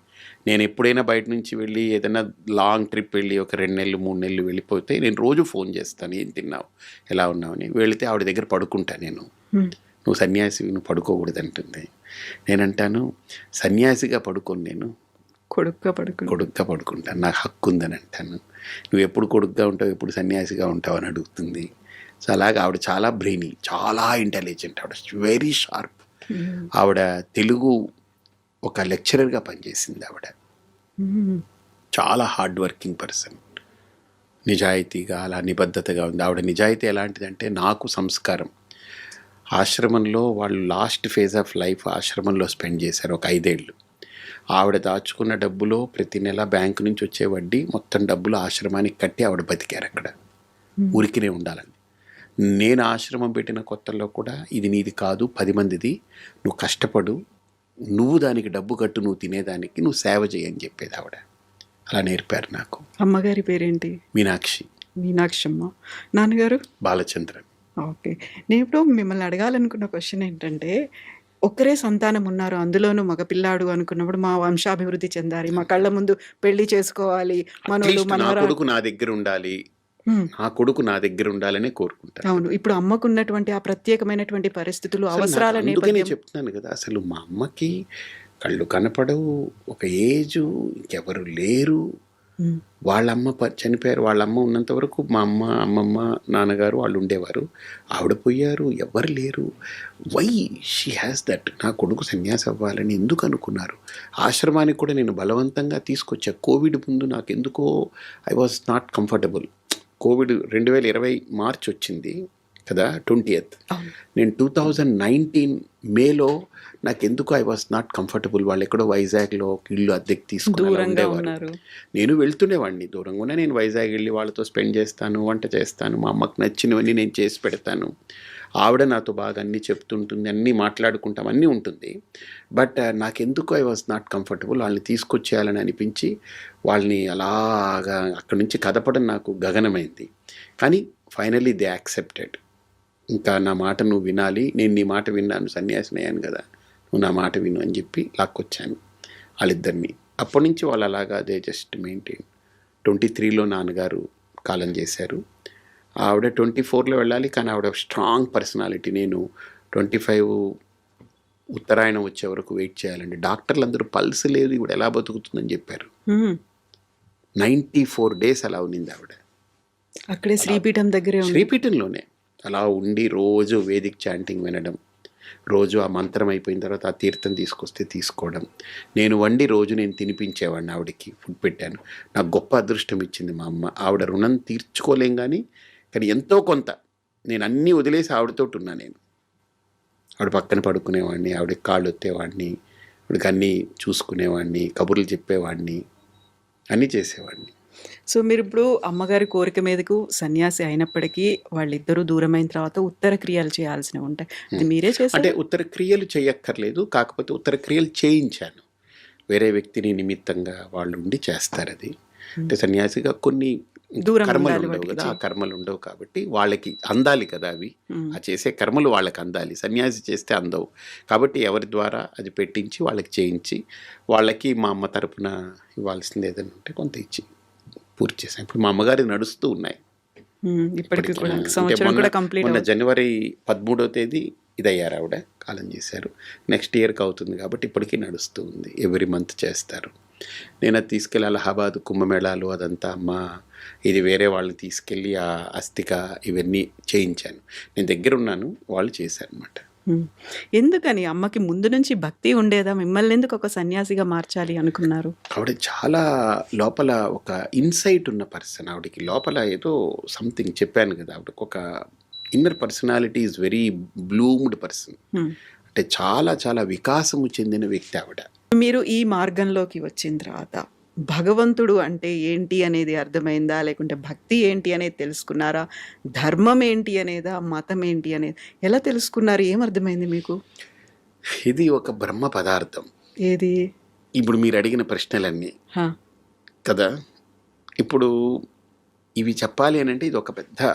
నేను ఎప్పుడైనా బయట నుంచి వెళ్ళి ఏదైనా లాంగ్ ట్రిప్ వెళ్ళి ఒక 2 నెలలు, 3 నెలలు వెళ్ళిపోతే నేను రోజు ఫోన్ చేస్తాను. ఏం తిన్నావు? ఎలా ఉన్నావని. వెళితే ఆవిడ దగ్గర పడుకుంటా నేను. హ్మ్. నువ్వు సన్యాసివి, నువ్వు పడుకోకూడదంటుంది. నేనంటాను సన్యాసిగా పడుకోను నేను. కొడుగ్గా పడుకుని. కొడుగ్గా పడుకుంటాను. నాకు హక్కు ఉందని అంటాను. నువ్వు ఎప్పుడు కొడుగ్గా ఉంటావు, ఎప్పుడు సన్యాసిగా ఉంటావు అని అడుగుతుంది. సో అలాగా ఆవిడ చాలా బ్రెయినీ, చాలా ఇంటెలిజెంట్. ఆవిడ వెరీ షార్ప్. హ్మ్. ఆవిడ తెలుగు ఒక లెక్చరర్గా పనిచేసింది ఆవిడ. హ్మ్. చాలా హార్డ్ వర్కింగ్ పర్సన్. నిజాయితీగా అలా నిబద్ధతగా ఉంది. ఆవిడ నిజాయితీ ఎలాంటిదంటే నాకు సంస్కారం. ఆశ్రమంలో వాళ్ళు లాస్ట్ ఫేజ్ ఆఫ్ లైఫ్ ఆశ్రమంలో స్పెండ్ చేశారు ఒక 5 ఏళ్ళు. ఆవిడ దాచుకున్న డబ్బులో ప్రతి నెల బ్యాంకు నుంచి వచ్చే వడ్డీ మొత్తం డబ్బులు ఆశ్రమానికి కట్టి ఆవిడ బతికారు అక్కడ. ఊరికినే ఉండాలని. నేను ఆశ్రమం పెట్టిన కొత్తల్లో కూడా ఇది నీది కాదు 10 మందిది, నువ్వు కష్టపడు, నువ్వు దానికి డబ్బు కట్టు, నువ్వు తినేదానికి, నువ్వు సేవ చేయి అని చెప్పేది ఆవిడ. అలా నేర్పారు నాకు. అమ్మగారి పేరేంటి? మీనాక్షి. మీనాక్షమ్మ. నాన్నగారు? బాలచంద్రన్. ఓకే. నేనిప్పుడు మిమ్మల్ని అడగాలనుకున్న క్వెషన్ ఏంటంటే, ఒక్కరే సంతానం ఉన్నారు. అందులోనూ మగపిల్లాడు అనుకున్నప్పుడు మా వంశాభివృద్ధి చెందాలి. మా కళ్ళ ముందు పెళ్లి చేసుకోవాలి. మనోళ్ళు అట్లీస్ట్ నా మనవరాలు. కొడుకు నా దగ్గర ఉండాలి, హ్మ్. నా కొడుకు నా దగ్గర ఉండాలనే కోరుకుంటాను. అవును. ఇప్పుడు అమ్మకున్నటువంటి ఆ ప్రత్యేకమైనటువంటి పరిస్థితులు, అసలు అవసరాల నాకు అందుకనే నేపథ్యం. చెప్తున్నాను కదా, అసలు మా అమ్మకి కళ్ళు కనపడవు, ఒక ఏజు, ఇంకెవరు లేరు. హ్మ్. వాళ్ళమ్మ చనిపోయారు. వాళ్ళమ్మ ఉన్నంత వరకు మా అమ్మ, అమ్మమ్మ, నాన్నగారు వాళ్ళు ఉండేవారు. ఆవిడ పోయారు, ఎవ్వరు లేరు. Why she has that. నా కొడుకు సన్యాసి అవ్వాలని ఎందుకు అనుకున్నారు? ఆశ్రమానికి కూడా నేను బలవంతంగా తీసుకొచ్చా. కోవిడ్ ముందు నాకు ఎందుకో I was not comfortable. Covid 2020 March వచ్చింది కదా, 20th. అవును. నేను 2019 మేలో నాకెందుకు ఐ వాజ్ నాట్ కంఫర్టబుల్. వాళ్ళు ఎక్కడో వైజాగ్లో ఇల్లు అద్దెకి తీసుకుని అలా దూరంగా ఉండేవారు. ఉన్నారు. నేను వెళ్తుండేవాడిని దూరంగానే. నేను వైజాగ్ వెళ్ళి వాళ్ళతో స్పెండ్ చేస్తాను, వంట చేస్తాను, మా అమ్మకి నచ్చినవన్నీ నేను చేసి పెడతాను. ఆవిడ నాతో బాగా అన్నీ చెప్తుంటుంది, అన్నీ మాట్లాడుకుంటాం, అన్నీ ఉంటుంది. బట్ నాకెందుకు ఐ వాజ్ నాట్ కంఫర్టబుల్. వాళ్ళని తీసుకొచ్చేయాలని అనిపించి వాళ్ళని అలాగా అక్కడి నుంచి కదపడం నాకు గగనమైంది. కానీ ఫైనలీ దే యాక్సెప్టెడ్. ఇంకా నా మాట నువ్వు వినాలి, నేను నీ మాట విన్నాను, సన్యాసిని అయ్యాను కదా, నువ్వు నా మాట విను అని చెప్పి లాక్కొచ్చాను వాళ్ళిద్దరిని. అప్పటి నుంచి వాళ్ళు అలాగా దే జస్ట్ మెయింటైన్. 23లో నాన్నగారు కాలం చేశారు. ఆవిడ 24లో వెళ్ళాలి, కానీ ఆవిడ స్ట్రాంగ్ పర్సనాలిటీ. నేను 25 ఉత్తరాయణం వచ్చే వరకు వెయిట్ చేయాలండి. డాక్టర్లు అందరూ పల్స్ లేదు, ఈవిడ ఎలా బతుకుతుందని చెప్పారు. హ్మ్. 94 days అలా ఉన్నింది ఆవిడ. అక్కడే శ్రీపీఠం దగ్గరే ఉంది. శ్రీపీఠంలోనే అలా ఉండి రోజు వేదిక్ చాంటింగ్ వినడం, రోజు ఆ మంత్రం అయిపోయిన తర్వాత ఆ తీర్థం తీసుకొస్తే తీసుకోవడం, నేను వండి రోజు నేను తినిపించేవాడిని ఆవిడకి, ఫుడ్ పెట్టాను. నాకు గొప్ప అదృష్టం ఇచ్చింది మా అమ్మ. ఆవిడ రుణం తీర్చుకోలేం కానీ ఎంతో కొంత నేను అన్నీ వదిలేసి ఆవిడతోటి ఉన్నా. నేను ఆవిడ పక్కన పడుకునేవాడిని, ఆవిడకి కాళ్ళు ఒత్తేవాడిని, ఆవిడకి అన్నీ చూసుకునేవాడిని, కబుర్లు చెప్పేవాడిని, అన్నీ చేసేవాడిని. సో మీరిప్పుడు అమ్మగారి కోరిక మీదకు సన్యాసి అయినప్పటికీ వాళ్ళిద్దరూ దూరమైన తర్వాత ఉత్తర క్రియలు చేయాల్సినవి ఉంటాయి. అది మీరే అంటే చేశారు? ఉత్తర క్రియలు చేయక్కర్లేదు, కాకపోతే ఉత్తర క్రియలు చేయించాను. వేరే వ్యక్తిని నిమిత్తంగా వాళ్ళు ఉండి చేస్తారు అది. అంటే సన్యాసిగా కొన్ని దూరం కర్మలు ఉండాలి ఉండవు వాటికి కదా, ఆ కర్మలు ఉండవు కాబట్టి వాళ్ళకి అందాలి కదా అవి. ఆ చేసే కర్మలు వాళ్ళకి అందాలి, సన్యాసి చేస్తే అందవు. కాబట్టి ఎవరి ద్వారా అది పెట్టించి వాళ్ళకి చేయించి, వాళ్ళకి మా అమ్మ తరపున ఇవ్వాల్సింది ఏదైనా ఉంటే కొంత ఇచ్చి పూర్తి చేశాను. ఇప్పుడు మా అమ్మగారి నడుస్తూ ఉన్నాయి. ఇప్పటికి కూడా అంటే సంవత్సరం మొన్న కూడా కంప్లీట్ మొన్న జనవరి 13వ తేదీ ఇదయ్యారు ఆవిడ, కాలం చేశారు. నెక్స్ట్ ఇయర్కి అవుతుంది కాబట్టి ఇప్పటికీ నడుస్తూ ఉంది. ఎవ్రీ మంత్ చేస్తారు. నేను అది తీసుకెళ్ళి అలహాబాద్ కుంభమేళాలు అదంతా అమ్మ ఇది వేరే వాళ్ళని తీసుకెళ్ళి ఆ అస్థిక ఇవన్నీ చేయించాను. నేను దగ్గర ఉన్నాను, వాళ్ళు చేశారనమాట. ఎందుకని అమ్మకి ముందు నుంచి భక్తి ఉండేదా? మిమ్మల్ని ఎందుకు ఒక సన్యాసిగా మార్చాలి అనుకున్నారు? ఆవిడ చాలా లోపల ఒక ఇన్సైట్ ఉన్న పర్సన్. ఆవిడకి లోపల ఏదో సంథింగ్ చెప్పాను కదా, ఆవిడకి ఒక inner personality is very bloomed person. అంటే చాలా చాలా వికాసము చెందిన వ్యక్తి ఆవిడ. మీరు ఈ మార్గంలోకి వచ్చిన తర్వాత భగవంతుడు అంటే ఏంటి అనేది అర్థమైందా? లేకుంటే భక్తి ఏంటి అనేది తెలుసుకున్నారా? ధర్మం ఏంటి అనేదా? మతం ఏంటి అనేది ఎలా తెలుసుకున్నారు? ఏం అర్థమైంది మీకు? ఇది ఒక బ్రహ్మ పదార్థం. ఏది? ఇప్పుడు మీరు అడిగిన ప్రశ్నలన్నీ హా. కదా, ఇప్పుడు ఇవి చెప్పాలి అని అంటే ఇది ఒక పెద్ద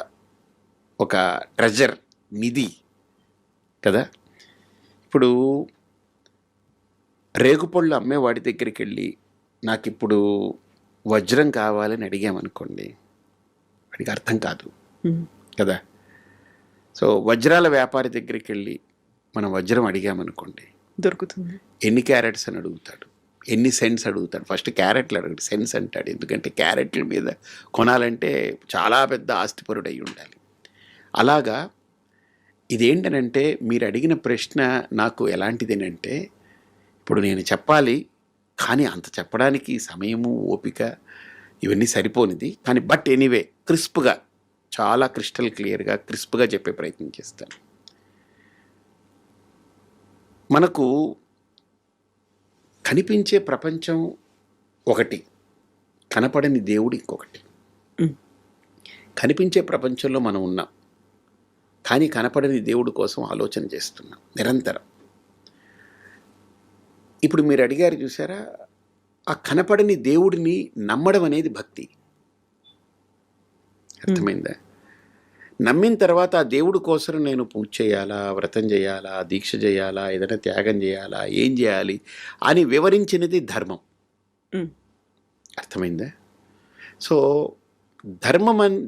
ఒక ట్రెజర్, నిధి కదా. ఇప్పుడు రేగుపళ్ళు అమ్మేవాడి దగ్గరికి వెళ్ళి నాకు ఇప్పుడు వజ్రం కావాలని అడిగామనుకోండి, వాడికి అర్థం కాదు కదా. సో వజ్రాల వ్యాపారి దగ్గరికి వెళ్ళి మనం వజ్రం అడిగామనుకోండి, దొరుకుతుంది. ఎన్ని క్యారెట్స్ అని అడుగుతాడు, ఎన్ని సెంట్స్ అడుగుతాడు. ఫస్ట్ క్యారెట్లు అడుగుతాడు, సెంట్స్ అంటాడు. ఎందుకంటే క్యారెట్ల మీద కొనాలంటే చాలా పెద్ద ఆస్తిపరుడు అయి ఉండాలి. అలాగా ఇదేంటనంటే మీరు అడిగిన ప్రశ్న నాకు ఎలాంటిదేనంటే, ఇప్పుడు నేను చెప్పాలి కానీ అంత చెప్పడానికి సమయము ఓపిక ఇవన్నీ సరిపోనిది. కానీ బట్ ఎనీవే క్రిస్ప్గా, చాలా క్రిస్టల్ క్లియర్గా క్రిస్ప్గా చెప్పే ప్రయత్నం చేస్తాను. మనకు కనిపించే ప్రపంచం ఒకటి, కనపడని దేవుడు ఇంకొకటి. కనిపించే ప్రపంచంలో మనం ఉన్నాం, కానీ కనపడని దేవుడి కోసం ఆలోచన చేస్తున్నాం నిరంతరం. ఇప్పుడు మీరు అడిగారు చూసారా, ఆ కనపడని దేవుడిని నమ్మడం అనేది భక్తి. అర్థమైందా? నమ్మిన తర్వాత ఆ దేవుడి కోసం నేను పూజ చేయాలా, వ్రతం చేయాలా, దీక్ష చేయాలా, ఏదైనా త్యాగం చేయాలా, ఏం చేయాలి అని వివరించినది ధర్మం. అర్థమైందా? సో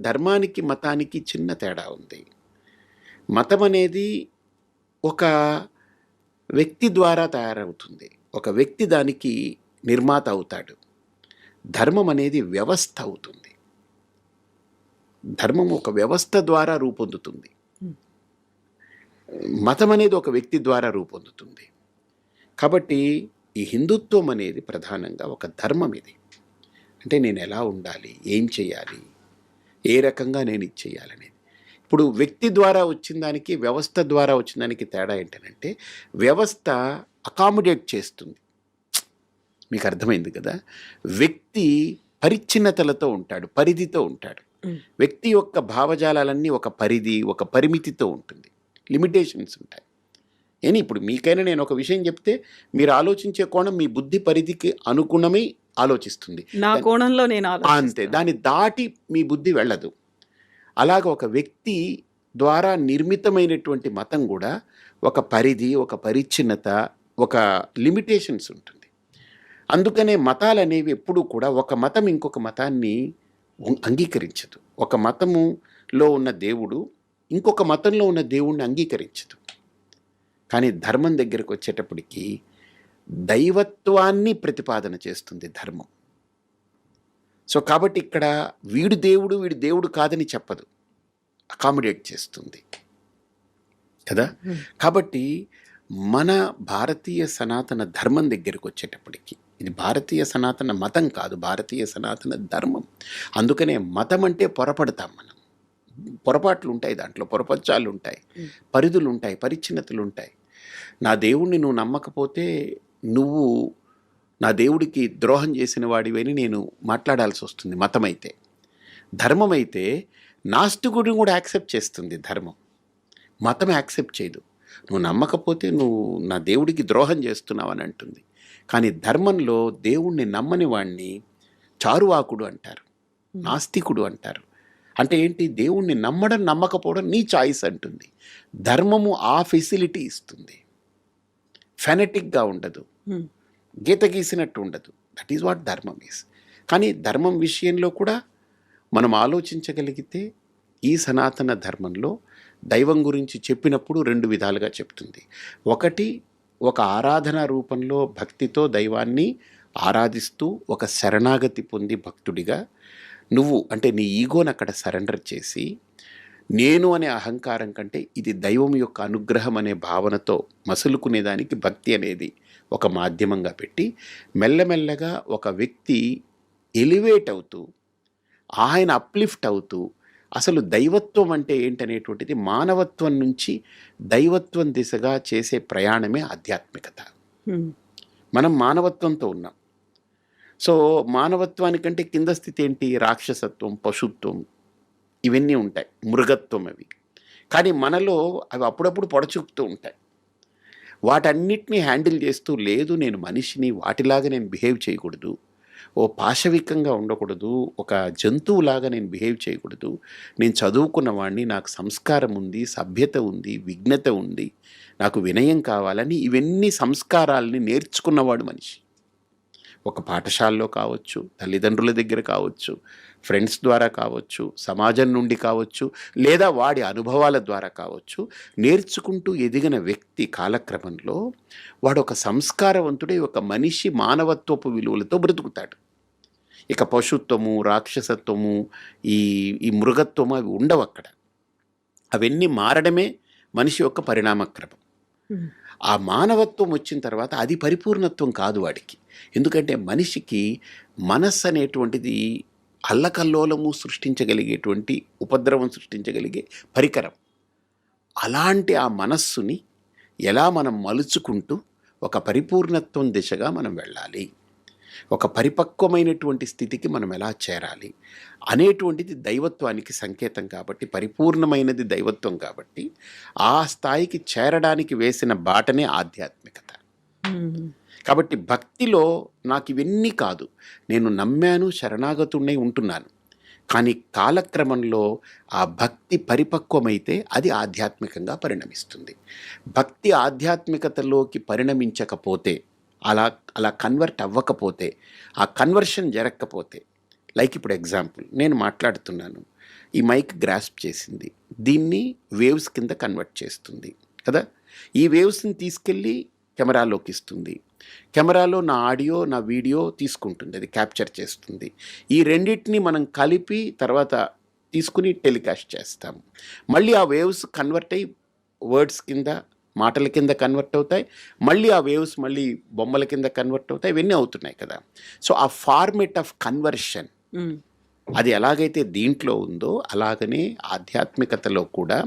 ధర్మానికి మతానికి చిన్న తేడా ఉంది. మతం అనేది ఒక వ్యక్తి ద్వారా తయారవుతుంది, ఒక వ్యక్తి దానికి నిర్మాత అవుతాడు. ధర్మం అనేది వ్యవస్థ అవుతుంది. ధర్మం ఒక వ్యవస్థ ద్వారా రూపొందుతుంది. మతం అనేది ఒక వ్యక్తి ద్వారా రూపొందుతుంది. కాబట్టి ఈ హిందుత్వం అనేది ప్రధానంగా ఒక ధర్మం. ఇది అంటే నేను ఎలా ఉండాలి, ఏం చేయాలి, ఏ రకంగా నేను ఇది చేయాలనేది. ఇప్పుడు వ్యక్తి ద్వారా వచ్చిన దానికి వ్యవస్థ ద్వారా వచ్చిన దానికి తేడా ఏంటంటే, వ్యవస్థ అకామిడేట్ చేస్తుంది. మీకు అర్థమైంది కదా. వ్యక్తి పరిచ్ఛిన్నతలతో ఉంటాడు, పరిధితో ఉంటాడు. వ్యక్తి యొక్క భావజాలాలన్నీ ఒక పరిధి, ఒక పరిమితితో ఉంటుంది, లిమిటేషన్స్ ఉంటాయి. ఏని ఇప్పుడు మీకైనా నేను ఒక విషయం చెప్తే మీరు ఆలోచించే కోణం మీ బుద్ధి పరిధికి అనుగుణమై ఆలోచిస్తుంది. నా కోణంలో నేను అంతే, దాన్ని దాటి మీ బుద్ధి వెళ్ళదు. అలాగ ఒక వ్యక్తి ద్వారా నిర్మితమైనటువంటి మతం కూడా ఒక పరిధి, ఒక పరిచ్ఛిన్నత, ఒక లిమిటేషన్స్ ఉంటుంది. అందుకనే మతాలు అనేవి ఎప్పుడూ కూడా ఒక మతం ఇంకొక మతాన్ని అంగీకరించదు. ఒక మతములో ఉన్న దేవుడు ఇంకొక మతంలో ఉన్న దేవుణ్ణి అంగీకరించదు. కానీ ధర్మం దగ్గరకు వచ్చేటప్పటికి దైవత్వాన్ని ప్రతిపాదన చేస్తుంది ధర్మం. సో కాబట్టి ఇక్కడ వీడు దేవుడు కాదని చెప్పదు, అకామిడేట్ చేస్తుంది కదా. కాబట్టి మన భారతీయ సనాతన ధర్మం దగ్గరికి వచ్చేటప్పటికి ఇది భారతీయ సనాతన మతం కాదు, భారతీయ సనాతన ధర్మం. అందుకనే మతం అంటే పొరపడతాం మనం. పొరపాట్లు ఉంటాయి, దాంట్లో పొరపచ్చాలు ఉంటాయి, పరిధులు ఉంటాయి, పరిచ్ఛిన్నతలు ఉంటాయి. నా దేవుణ్ణి నువ్వు నమ్మకపోతే నువ్వు నా దేవుడికి ద్రోహం చేసిన వాడివని నేను మాట్లాడాల్సి వస్తుంది. మతమైతే. ధర్మం అయితే నాస్తికుడిని కూడా యాక్సెప్ట్ చేస్తుంది ధర్మం, మతం యాక్సెప్ట్ చేయదు. నువ్వు నమ్మకపోతే నువ్వు నా దేవుడికి ద్రోహం చేస్తున్నావు అని అంటుంది. కానీ ధర్మంలో దేవుణ్ణి నమ్మని వాడిని చారువాకుడు అంటారు, నాస్తికుడు అంటారు. అంటే ఏంటి? దేవుణ్ణి నమ్మడం నమ్మకపోవడం నీ చాయిస్ అంటుంది. ధర్మము ఆ ఫెసిలిటీ ఇస్తుంది. ఫెనటిక్గా ఉండదు, గీత గీసినట్టు ఉండదు. దట్ ఈజ్ వాట్ ధర్మం ఈస్. కానీ ధర్మం విషయంలో కూడా మనం ఆలోచించగలిగితే ఈ సనాతన ధర్మంలో దైవం గురించి చెప్పినప్పుడు 2 విధాలుగా చెప్తుంది. ఒకటి, ఒక ఆరాధన రూపంలో భక్తితో దైవాన్ని ఆరాధిస్తూ ఒక శరణాగతి పొంది భక్తుడిగా నువ్వు అంటే నీ ఈగోని అక్కడ సరెండర్ చేసి, నేను అనే అహంకారం కంటే ఇది దైవం యొక్క అనుగ్రహం అనే భావనతో మసులుకునేదానికి భక్తి అనేది ఒక మాధ్యమంగా పెట్టి మెల్లమెల్లగా ఒక వ్యక్తి ఎలివేట్ అవుతూ, ఆయన అప్లిఫ్ట్ అవుతూ, అసలు దైవత్వం అంటే ఏంటనేటువంటిది మానవత్వం నుంచి దైవత్వం దిశగా చేసే ప్రయాణమే ఆధ్యాత్మికత. మనం మానవత్వంతో ఉన్నాం. సో మానవత్వానికంటే కింద స్థితి ఏంటి? రాక్షసత్వం, పశుత్వం, ఇవన్నీ ఉంటాయి, మృగత్వం అవి. కానీ మనలో అవి అప్పుడప్పుడు పొడచూపుతూ ఉంటాయి. వాటన్నిటినీ హ్యాండిల్ చేస్తూ, లేదు నేను మనిషిని, వాటిలాగా నేను బిహేవ్ చేయకూడదు, ఓ పాశవికంగా ఉండకూడదు, ఒక జంతువులాగా నేను బిహేవ్ చేయకూడదు, నేను చదువుకున్న వాడిని, నాకు సంస్కారం ఉంది, సభ్యత ఉంది, విఘ్నత ఉంది, నాకు వినయం కావాలని ఇవన్నీ సంస్కారాలని నేర్చుకున్నవాడు మనిషి. ఒక పాఠశాలలో కావచ్చు, తల్లిదండ్రుల దగ్గర కావచ్చు, ఫ్రెండ్స్ ద్వారా కావచ్చు, సమాజం నుండి కావచ్చు, లేదా వాడి అనుభవాల ద్వారా కావచ్చు, నేర్చుకుంటూ ఎదిగిన వ్యక్తి కాలక్రమంలో వాడు ఒక సంస్కారవంతుడే, ఒక మనిషి మానవత్వపు విలువలతో బ్రతుకుతాడు. ఇక పశుత్వము, రాక్షసత్వము, ఈ మృగత్వము అవి ఉండవు అక్కడ. అవన్నీ మారడమే మనిషి యొక్క పరిణామక్రమం. ఆ మానవత్వం వచ్చిన తర్వాత అది పరిపూర్ణత్వం కాదు వాడికి. ఎందుకంటే మనిషికి మనస్సు అనేటువంటిది అల్లకల్లోలము సృష్టించగలిగేటువంటి, ఉపద్రవం సృష్టించగలిగే పరికరం. అలాంటి ఆ మనస్సుని ఎలా మనం మలుచుకుంటూ ఒక పరిపూర్ణత్వం దిశగా మనం వెళ్ళాలి, ఒక పరిపక్వమైనటువంటి స్థితికి మనం ఎలా చేరాలి అనేటువంటిది దైవత్వానికి సంకేతం కాబట్టి, పరిపూర్ణమైనది దైవత్వం కాబట్టి, ఆ స్థాయికి చేరడానికి వేసిన బాటనే ఆధ్యాత్మికత. కాబట్టి భక్తిలో నాకు ఇవన్నీ కాదు, నేను నమ్మాను, శరణాగతుడై ఉంటున్నాను. కానీ కాలక్రమంలో ఆ భక్తి పరిపక్వమైతే అది ఆధ్యాత్మికంగా పరిణమిస్తుంది. భక్తి ఆధ్యాత్మికతలోకి పరిణమించకపోతే, అలా కన్వర్ట్ అవ్వకపోతే, ఆ కన్వర్షన్ జరగకపోతే, లైక్ ఇప్పుడు ఎగ్జాంపుల్, నేను మాట్లాడుతున్నాను, ఈ మైక్ గ్రాస్ప్ చేసింది, దీన్ని వేవ్స్ కింద కన్వర్ట్ చేస్తుంది కదా. ఈ వేవ్స్ని తీసుకెళ్ళి కెమెరాలోకి ఇస్తుంది, కెమెరాలో నా ఆడియో, నా వీడియో తీసుకుంటుంది, అది క్యాప్చర్ చేస్తుంది. ఈ రెండింటిని మనం కలిపి తర్వాత తీసుకుని టెలికాస్ట్ చేస్తాము. మళ్ళీ ఆ వేవ్స్ కన్వర్ట్ అయ్యి వర్డ్స్ కింద, మాటల కింద కన్వర్ట్ అవుతాయి. మళ్ళీ ఆ వేవ్స్ మళ్ళీ బొమ్మల కింద కన్వర్ట్ అవుతాయి. ఇవన్నీ అవుతున్నాయి కదా. సో ఆ ఫార్మేట్ ఆఫ్ కన్వర్షన్ అది ఎలాగైతే దీంట్లో ఉందో, అలాగనే ఆధ్యాత్మికతలో కూడా,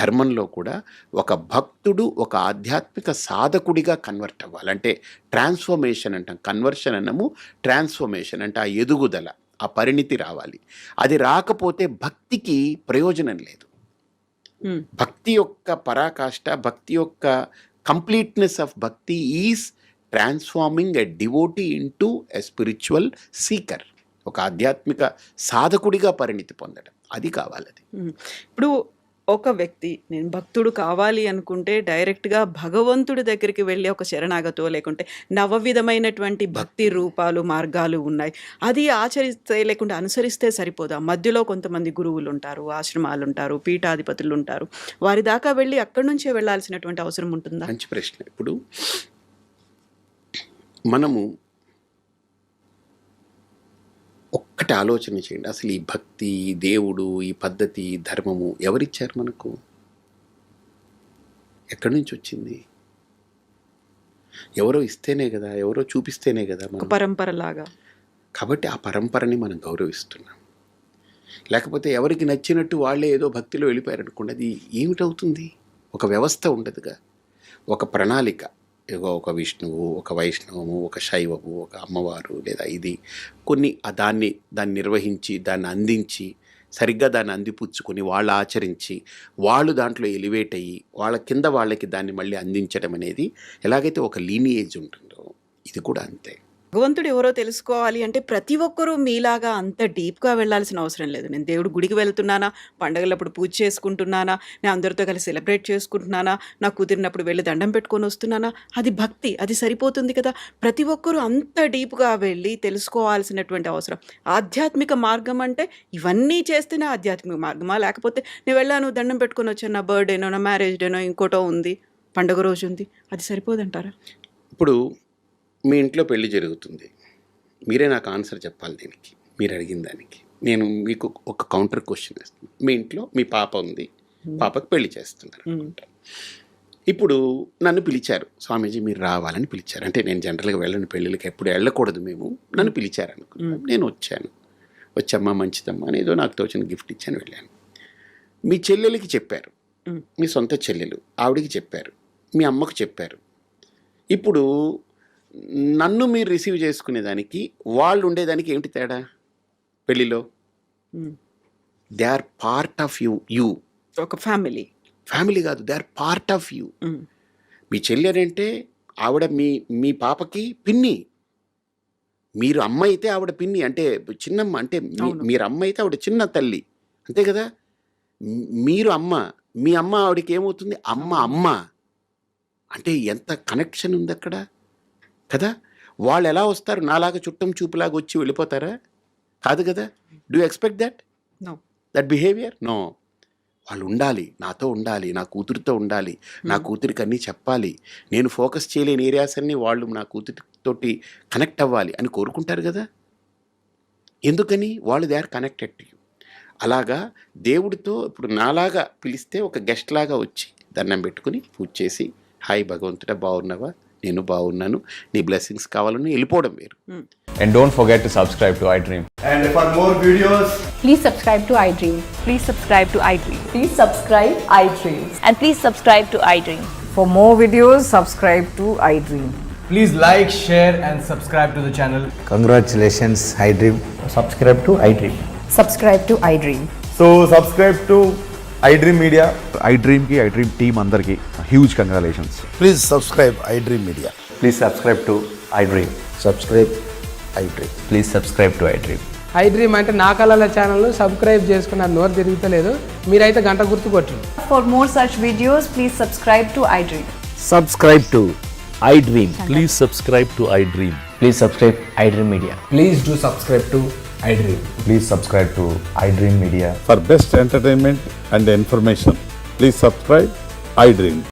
ధర్మంలో కూడా ఒక భక్తుడు ఒక ఆధ్యాత్మిక సాధకుడిగా కన్వర్ట్ అవ్వాలంటే ట్రాన్స్ఫర్మేషన్ అంటాం. కన్వర్షన్ అన్నము ట్రాన్స్ఫర్మేషన్ అంటే ఆ ఎదుగుదల, ఆ పరిణితి రావాలి. అది రాకపోతే భక్తికి ప్రయోజనం లేదు. భక్తి యొక్క పరాకాష్ట, భక్తి యొక్క కంప్లీట్నెస్ ఆఫ్ భక్తి is transforming a devotee into a spiritual seeker. ఒక ఆధ్యాత్మిక సాధకుడిగా పరిణితి పొందడం, అది కావాలి. అది ఇప్పుడు ఒక వ్యక్తి నేను భక్తుడు కావాలి అనుకుంటే డైరెక్ట్గా భగవంతుడి దగ్గరికి వెళ్ళి ఒక శరణాగతో, లేకుంటే నవవిధమైనటువంటి భక్తి రూపాలు, మార్గాలు ఉన్నాయి, అది ఆచరిస్తే లేకుంటే అనుసరిస్తే సరిపోదా? మధ్యలో కొంతమంది గురువులు ఉంటారు, ఆశ్రమాలు ఉంటారు, పీఠాధిపతులు ఉంటారు, వారి దాకా వెళ్ళి అక్కడి నుంచే వెళ్ళాల్సినటువంటి అవసరం ఉంటుందా? మంచి ప్రశ్న. ఇప్పుడు మనము ఒక్కటి ఆలోచన చేయండి, అసలు ఈ భక్తి, దేవుడు, ఈ పద్ధతి, ధర్మము ఎవరిచ్చారు మనకు? ఎక్కడి నుంచి వచ్చింది? ఎవరో ఇస్తేనే కదా, ఎవరో చూపిస్తేనే కదా మనం. పరంపరలాగా. కాబట్టి ఆ పరంపరని మనం గౌరవిస్తున్నాం. లేకపోతే ఎవరికి నచ్చినట్టు వాళ్ళే ఏదో భక్తిలో వెళ్ళిపోయారు అనుకోండి, అది ఏమిటవుతుంది? ఒక వ్యవస్థ ఉండదుగా, ఒక ప్రణాళిక. ఒక విష్ణువు, ఒక వైష్ణవము, ఒక శైవము, ఒక అమ్మవారు లేదా ఇది కొన్ని దాన్ని నిర్వహించి దాన్ని అందించి సరిగ్గా దాన్ని అందిపుచ్చుకొని వాళ్ళు ఆచరించి వాళ్ళు దాంట్లో ఎలివేట్ అయ్యి వాళ్ళ కింద వాళ్ళకి దాన్ని మళ్ళీ అందించడం అనేది ఎలాగైతే ఒక లీనియేజ్ ఉంటుందో ఇది కూడా అంతే. భగవంతుడు ఎవరో తెలుసుకోవాలి అంటే ప్రతి ఒక్కరూ మీలాగా అంత డీప్గా వెళ్ళాల్సిన అవసరం లేదు. నేను దేవుడు గుడికి వెళ్తున్నానా, పండగలప్పుడు పూజ చేసుకుంటున్నానా, నేను అందరితో కలిసి సెలబ్రేట్ చేసుకుంటున్నానా, నాకు కుదిరినప్పుడు వెళ్ళి దండం పెట్టుకొని వస్తున్నానా, అది భక్తి, అది సరిపోతుంది కదా. ప్రతి ఒక్కరూ అంత డీప్గా వెళ్ళి తెలుసుకోవాల్సినటువంటి అవసరం. ఆధ్యాత్మిక మార్గం అంటే ఇవన్నీ చేస్తేనే ఆధ్యాత్మిక మార్గమా, లేకపోతే నేను వెళ్ళాను దండం పెట్టుకొని వచ్చాను, నా బర్త్డేనో నా మ్యారేజ్ డేనో ఇంకోటో ఉంది, పండుగ రోజు ఉంది, అది సరిపోదంటారా? ఇప్పుడు మీ ఇంట్లో పెళ్లి జరుగుతుంది, మీరే నాకు ఆన్సర్ చెప్పాలి దీనికి, మీరు అడిగిన దానికి. నేను మీకు ఒక కౌంటర్ క్వశ్చన్ వేస్తాను. మీ ఇంట్లో మీ పాప ఉంది, పాపకు పెళ్లి చేస్తున్నారు అనుకుంటా. ఇప్పుడు నన్ను పిలిచారు, స్వామీజీ మీరు రావాలని పిలిచారు. అంటే నేను జనరల్గా వెళ్ళను పెళ్ళిళ్ళకి, ఎప్పుడు వెళ్ళకూడదు మేము, నన్ను పిలిచారు అనుకున్నాను. నేను వచ్చామ్మా మంచిదమ్మా అని ఏదో నాకు తోచిన గిఫ్ట్ ఇచ్చాను, వెళ్ళాను. మీ చెల్లెలకి చెప్పారు, మీ సొంత చెల్లెలు, ఆవిడికి చెప్పారు, మీ అమ్మకు చెప్పారు. ఇప్పుడు నన్ను మీరు రిసీవ్ చేసుకునేదానికి వాళ్ళు ఉండేదానికి ఏమిటి తేడా? పెళ్ళిలో they are part of you. ఒక ఫ్యామిలీ కాదు, they are part of you. మీ చెల్లెలంటే ఆవిడ మీ పాపకి పిన్ని, మీరు అమ్మ అయితే ఆవిడ పిన్ని, అంటే చిన్నమ్మ, అంటే మీరు అమ్మ అయితే ఆవిడ చిన్న తల్లి, అంతే కదా. మీరు అమ్మ, మీ అమ్మ ఆవిడకి ఏమవుతుంది? అమ్మ అంటే ఎంత కనెక్షన్ ఉంది అక్కడ కదా. వాళ్ళు ఎలా వస్తారు? నాలాగా చుట్టం చూపులాగా వచ్చి వెళ్ళిపోతారా? కాదు కదా. Do expect that behaviour? No. వాళ్ళు ఉండాలి, నాతో ఉండాలి, నా కూతురితో ఉండాలి, నా కూతురికి అన్నీ చెప్పాలి, నేను ఫోకస్ చేయలేని ఏరియాస్ అన్నీ వాళ్ళు నా కూతురితోటి కనెక్ట్ అవ్వాలి అని కోరుకుంటారు కదా. ఎందుకని? వాళ్ళు they are connected to you. అలాగా దేవుడితో ఇప్పుడు నాలాగా పిలిస్తే ఒక గెస్ట్ లాగా వచ్చి దండం పెట్టుకుని పూజ చేసి, హాయ్ భగవంతుడా బాగున్నావా, నేను బాగున్నాను, నీ బ్లెస్సింగ్స్ కావాలని వెళ్ళిపోవడం వేరు. And don't forget to subscribe to iDream. And for more videos, Please subscribe to iDream. Please subscribe to iDream. Please subscribe iDream. And please subscribe to iDream. For more videos, subscribe to iDream. please like, share and subscribe to the channel. Congratulations, iDream. Subscribe to iDream. Subscribe to iDream. So subscribe to iDream Media. iDream ki iDream team andarki huge congratulations. Please subscribe iDream Media. Please subscribe to iDream. Subscribe iDream. Please subscribe to iDream. iDream అంటే నా కళల channel subscribe చేసుకున్న నోరు తిరుగుతలేదు, మీరైతే గంట గుర్తు కొట్టండి. For more such videos, please subscribe to iDream. Subscribe to iDream. Please subscribe to iDream. Please subscribe iDream Media. Please do subscribe to iDream. Please subscribe to iDream Media. For best entertainment and information, please subscribe iDream.